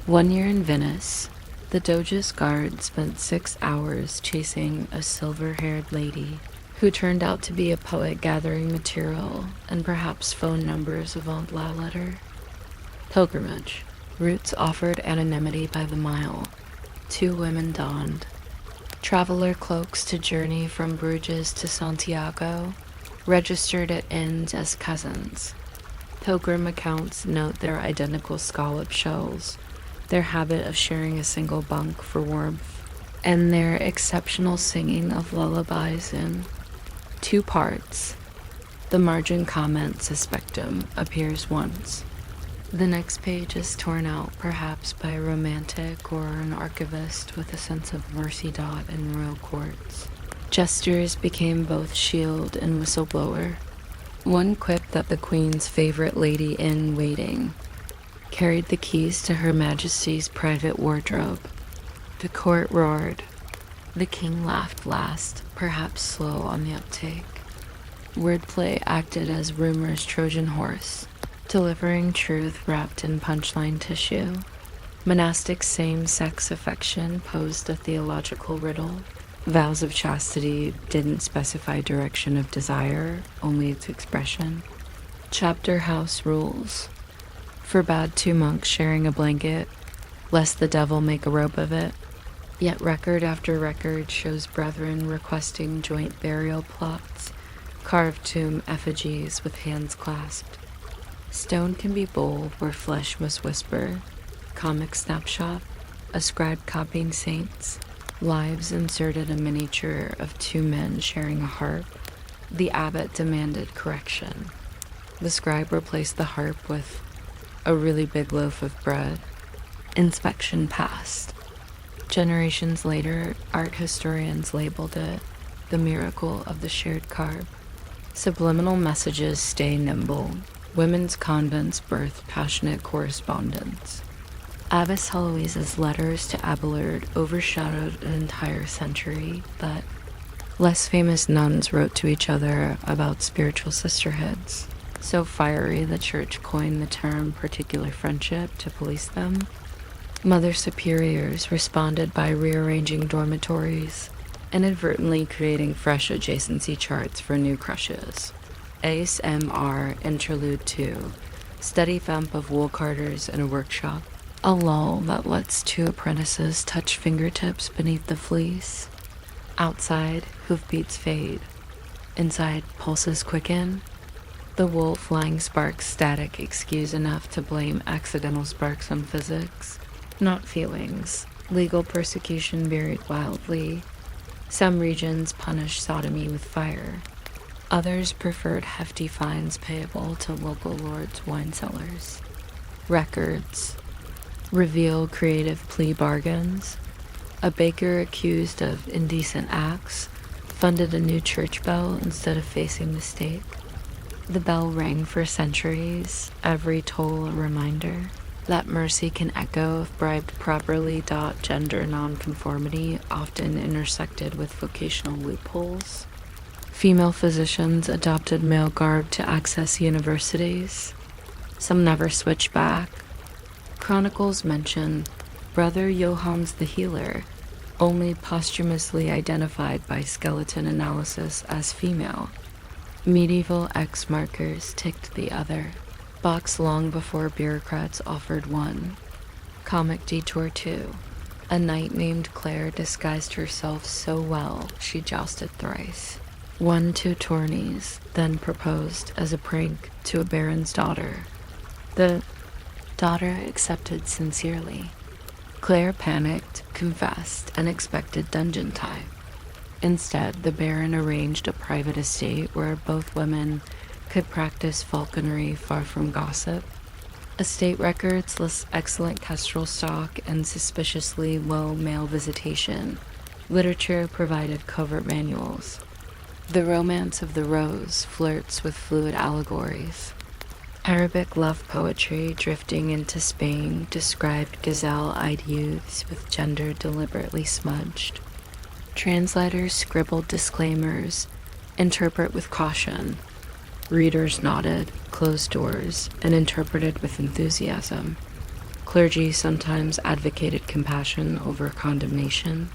One year in Venice, the Doge's guard spent 6 hours chasing a silver-haired lady who turned out to be a poet gathering material and perhaps phone numbers of old La Letter. Pilgrimage. Routes offered anonymity by the mile. 2 women donned traveler cloaks to journey from Bruges to Santiago, registered at inns as cousins. Pilgrim accounts note their identical scallop shells, their habit of sharing a single bunk for warmth, and their exceptional singing of lullabies in 2 parts. The margin comment suspectum appears once. The next page is torn out, perhaps by a romantic or an archivist with a sense of mercy. In royal courts. Jesters became both shield and whistleblower. One quipped that the Queen's favorite lady in waiting carried the keys to Her Majesty's private wardrobe. The court roared. The king laughed last, perhaps slow on the uptake. Wordplay acted as rumor's Trojan horse, delivering truth wrapped in punchline tissue. Monastic same-sex affection posed a theological riddle. Vows of chastity didn't specify direction of desire, only its expression. Chapter house rules forbade 2 monks sharing a blanket, lest the devil make a rope of it. Yet record after record shows brethren requesting joint burial plots, carved tomb effigies with hands clasped. Stone can be bold where flesh must whisper. Comic snapshot, a scribe copying saints. Lives inserted a miniature of 2 men sharing a harp. The abbot demanded correction. The scribe replaced the harp with a really big loaf of bread. Inspection passed. Generations later, art historians labeled it the miracle of the shared carb. Subliminal messages stay nimble. Women's convents birthed passionate correspondence. Abbess Heloise's letters to Abelard overshadowed an entire century, but less famous nuns wrote to each other about spiritual sisterhoods. So fiery, the church coined the term particular friendship to police them. Mother superiors responded by rearranging dormitories, inadvertently creating fresh adjacency charts for new crushes. ASMR Interlude 2, steady thump of wool carders in a workshop, a lull that lets two apprentices touch fingertips beneath the fleece. Outside, hoofbeats fade. Inside, pulses quicken. The wool flying sparks static excuse enough to blame accidental sparks on physics, not feelings. Legal persecution buried wildly. Some regions punish sodomy with fire. Others preferred hefty fines payable to local lords' wine cellars. Records reveal creative plea bargains. A baker accused of indecent acts funded a new church bell instead of facing the stake. The bell rang for centuries, every toll a reminder that mercy can echo if bribed properly. Gender nonconformity often intersected with vocational loopholes. Female physicians adopted male garb to access universities. Some never switched back. Chronicles mention Brother Johannes the Healer, only posthumously identified by skeleton analysis as female. Medieval X markers ticked the other, boxed long before bureaucrats offered one. Comic Detour 2. A knight named Claire disguised herself so well she jousted thrice. Won 2 tourneys, then proposed as a prank to a baron's daughter. The daughter accepted sincerely. Claire panicked, confessed, and expected dungeon time. Instead, the baron arranged a private estate where both women could practice falconry far from gossip. Estate records list excellent kestrel stock and suspiciously low male visitation. Literature provided covert manuals. The Romance of the Rose flirts with fluid allegories. Arabic love poetry drifting into Spain described gazelle-eyed youths with gender deliberately smudged. Translators scribbled disclaimers, interpret with caution. Readers nodded, closed doors, and interpreted with enthusiasm. Clergy sometimes advocated compassion over condemnation.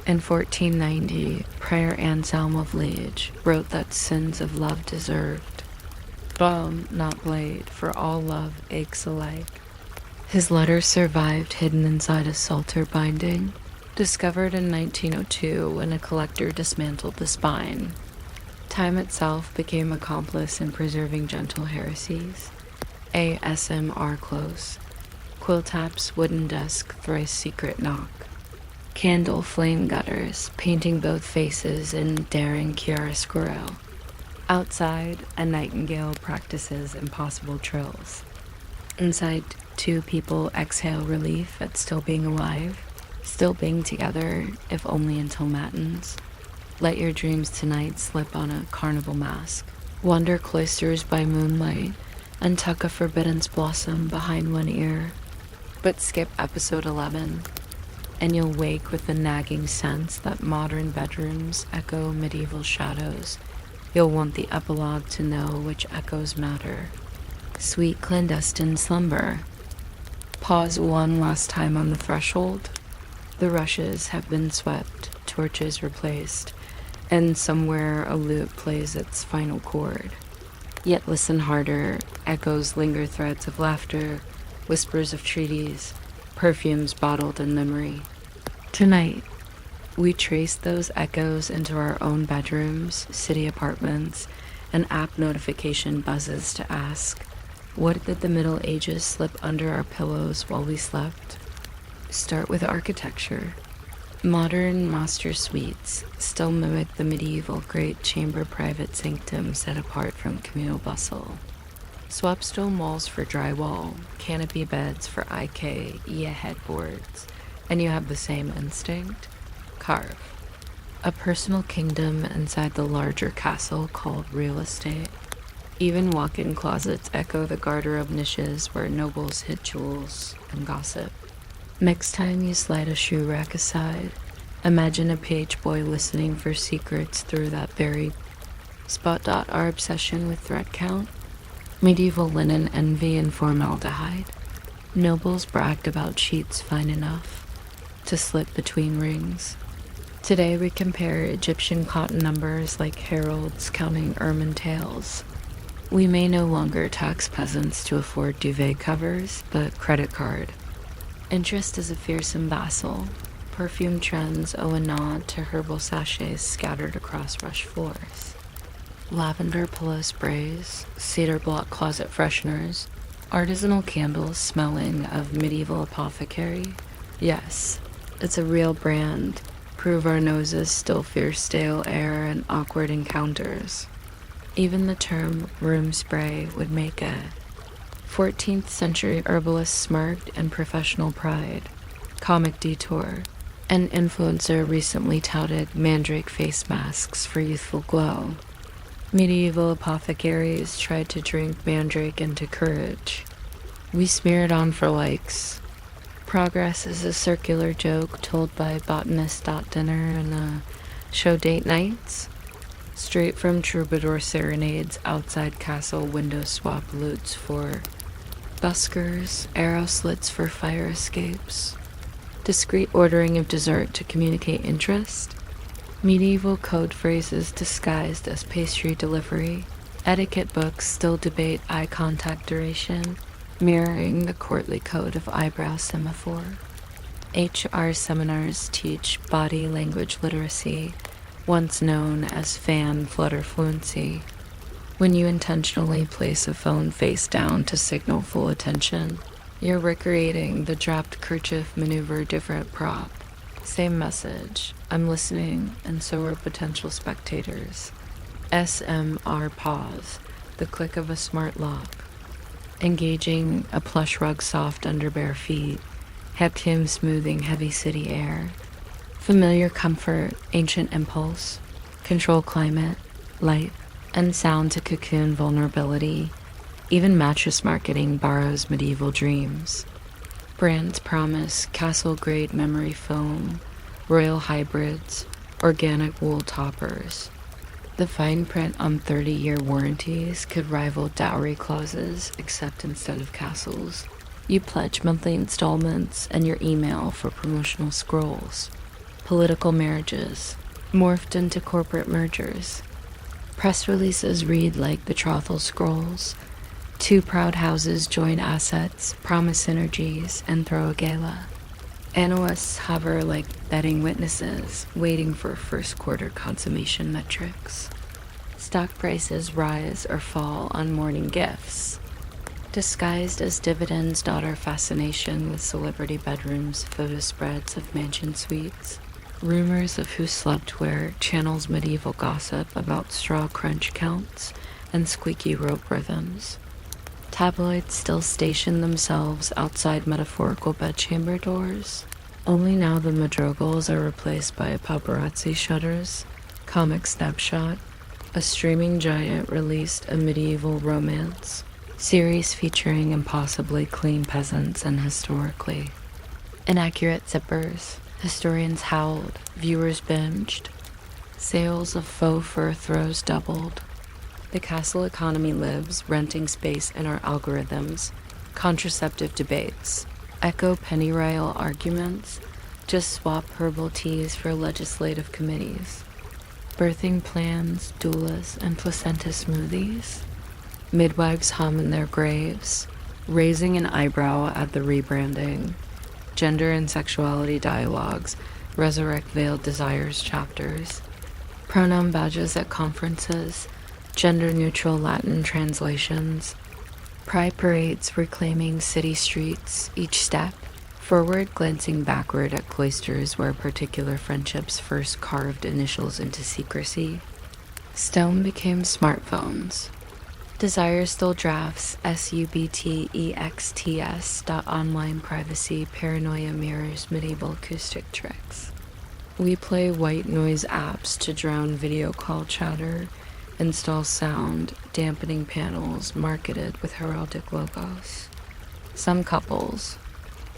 In 1490, Prior Anselm of Liege wrote that sins of love deserved bone, not blade, for all love aches alike. His letters survived hidden inside a Psalter binding, discovered in 1902 when a collector dismantled the spine. Time itself became accomplice in preserving gentle heresies. ASMR close. Quill taps, wooden desk, thrice secret knock. Candle flame gutters, painting both faces in daring chiaroscuro. Outside, a nightingale practices impossible trills. Inside, 2 people exhale relief at still being alive, still being together, if only until matins. Let your dreams tonight slip on a carnival mask. Wander cloisters by moonlight, and tuck a forbiddance blossom behind one ear. But skip episode 11, and you'll wake with the nagging sense that modern bedrooms echo medieval shadows. You'll want the epilogue to know which echoes matter. Sweet clandestine slumber. Pause one last time on the threshold. The rushes have been swept, torches replaced, and somewhere a lute plays its final chord. Yet listen harder, echoes linger, threads of laughter, whispers of treaties, perfumes bottled in memory. Tonight, we trace those echoes into our own bedrooms, city apartments, and app notification buzzes to ask, what did the Middle Ages slip under our pillows while we slept? Start with architecture. Modern master suites still mimic the medieval great chamber private sanctum set apart from communal bustle. Swap stone walls for drywall, canopy beds for IKEA headboards, and you have the same instinct. Carve. A personal kingdom inside the larger castle called real estate. Even walk-in closets echo the garderobe niches where nobles hid jewels and gossip. Next time you slide a shoe rack aside, imagine a page boy listening for secrets through that buried spot. Our obsession with thread count, medieval linen envy and formaldehyde. Nobles bragged about sheets fine enough to slip between rings. Today we compare Egyptian cotton numbers like heralds counting ermine tails. We may no longer tax peasants to afford duvet covers, but credit card. Interest is a fearsome vassal. Perfume trends owe a nod to herbal sachets scattered across rush floors. Lavender pillow sprays, cedar block closet fresheners, artisanal candles smelling of medieval apothecary. Yes, it's a real brand. Prove our noses still fear stale air and awkward encounters. Even the term room spray would make a 14th century herbalist smirked and professional pride. Comic detour. An influencer recently touted mandrake face masks for youthful glow. Medieval apothecaries tried to drink mandrake into courage. We smear it on for likes. Progress is a circular joke told by botanist.dinner and show date nights. Straight from troubadour serenades outside castle window swap lutes for buskers, arrow slits for fire escapes, discreet ordering of dessert to communicate interest, medieval code phrases disguised as pastry delivery, etiquette books still debate eye contact duration, mirroring the courtly code of eyebrow semaphore. HR seminars teach body language literacy, once known as fan flutter fluency. When you intentionally place a phone face down to signal full attention, you're recreating the dropped kerchief maneuver different prop. Same message, I'm listening, and so are potential spectators. SMR pause, the click of a smart lock. Engaging a plush rug soft under bare feet, heptime smoothing heavy city air. Familiar comfort, ancient impulse, control climate, light, and sound to cocoon vulnerability. Even mattress marketing borrows medieval dreams. Brands promise castle-grade memory foam, royal hybrids, organic wool toppers. The fine print on 30-year warranties could rival dowry clauses, except instead of castles, you pledge monthly installments and your email for promotional scrolls. Political marriages, morphed into corporate mergers. Press releases read like betrothal scrolls. Two proud houses join assets, promise synergies, and throw a gala. Analysts hover like betting witnesses, waiting for first quarter consummation metrics. Stock prices rise or fall on morning gifts. Disguised as dividends dot our fascination with celebrity bedrooms, photo spreads of mansion suites. Rumors of who slept where channels medieval gossip about straw crunch counts and squeaky rope rhythms. Tabloids still station themselves outside metaphorical bedchamber doors. Only now the madrigals are replaced by paparazzi shutters. Comic snapshot. A streaming giant released a medieval romance. Series featuring impossibly clean peasants and historically inaccurate zippers. Historians howled, viewers binged. Sales of faux fur throws doubled. The castle economy lives, renting space in our algorithms. Contraceptive debates. Echo pennyroyal arguments. Just swap herbal teas for legislative committees. Birthing plans, doulas, and placenta smoothies. Midwives hum in their graves. Raising an eyebrow at the rebranding. Gender and sexuality dialogues, resurrect veiled desires chapters, pronoun badges at conferences, gender-neutral Latin translations, pride parades reclaiming city streets, each step, forward glancing backward at cloisters where particular friendships first carved initials into secrecy. Stone became smartphones. Desire still drafts subtexts.online privacy paranoia mirrors medieval acoustic tricks. We play white noise apps to drown video call chatter, install sound, dampening panels marketed with heraldic logos. Some couples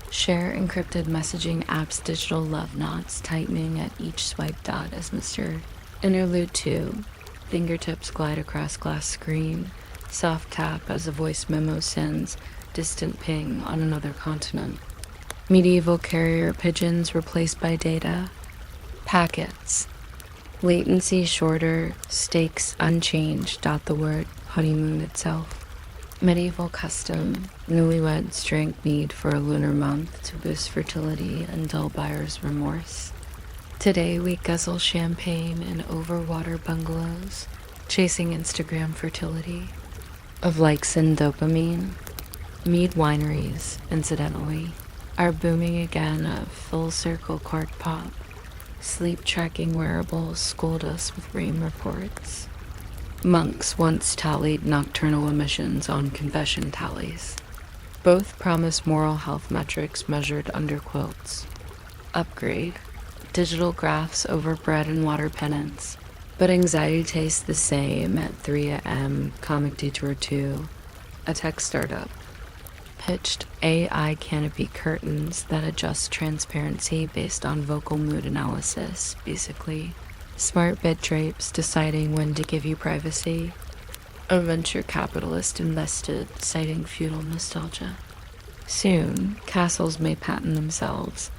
share encrypted messaging apps digital love knots tightening at each swipe dot as Mr. Interlude 2. Fingertips glide across glass screen. Soft tap as a voice memo sends distant ping on another continent. Medieval carrier pigeons replaced by data. Packets. Latency shorter, stakes unchanged. The word honeymoon itself. Medieval custom. Newlyweds drank mead for a lunar month to boost fertility and dull buyer's remorse. Today we guzzle champagne in overwater bungalows, chasing Instagram fertility. Of likes and dopamine. Mead wineries, incidentally, are booming again of full circle cork pop. Sleep tracking wearables schooled us with rain reports. Monks once tallied nocturnal emissions on confession tallies. Both promise moral health metrics measured under quilts. Upgrade. Digital graphs over bread and water penance. But anxiety tastes the same at 3 a.m. Comic Detour 2, a tech startup. Pitched AI canopy curtains that adjust transparency based on vocal mood analysis, basically. Smart bed drapes deciding when to give you privacy. A venture capitalist invested, citing feudal nostalgia. Soon, castles may patent themselves.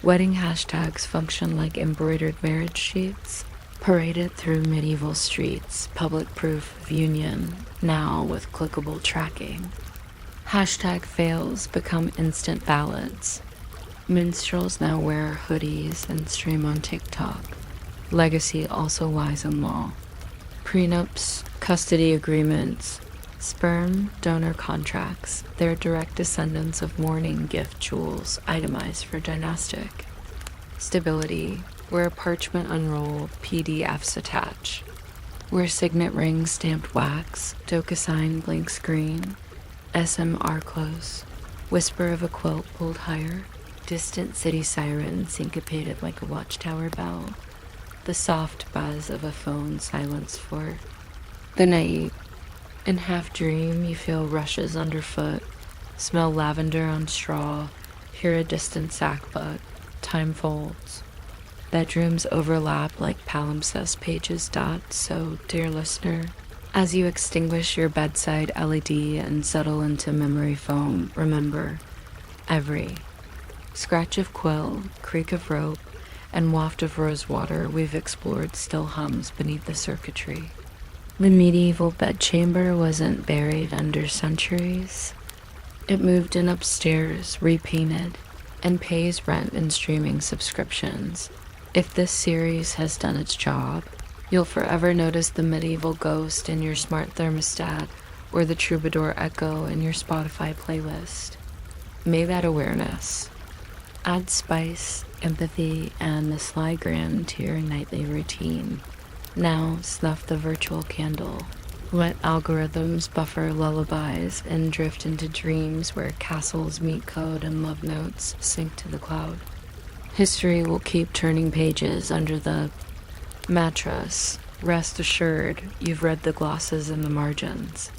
Wedding hashtags function like embroidered marriage sheets, paraded through medieval streets, public proof of union, now with clickable tracking. Hashtag fails become instant ballads. Minstrels now wear hoodies and stream on TikTok. Legacy also lies in law. Prenups, custody agreements, sperm donor contracts, they're direct descendants of mourning gift jewels itemized for dynastic. Stability, where parchment unroll, PDFs attach. Where signet rings stamped wax, DocuSign blank screen. SMR close, whisper of a quilt pulled higher, distant city siren syncopated like a watchtower bell, the soft buzz of a phone silenced for the night. In half dream you feel rushes underfoot, smell lavender on straw, hear a distant sackbut, time folds. Bedrooms overlap like palimpsest pages. So, dear listener, as you extinguish your bedside LED and settle into memory foam, remember, every scratch of quill, creak of rope, and waft of rose water we've explored still hums beneath the circuitry. The medieval bedchamber wasn't buried under centuries. It moved in upstairs, repainted, and pays rent and streaming subscriptions. If this series has done its job, you'll forever notice the medieval ghost in your smart thermostat or the troubadour echo in your Spotify playlist. May that awareness add spice, empathy, and the sly grin to your nightly routine. Now snuff the virtual candle. Let algorithms buffer lullabies and drift into dreams where castles meet code and love notes sync to the cloud. History will keep turning pages under the mattress. Rest assured, you've read the glosses in the margins.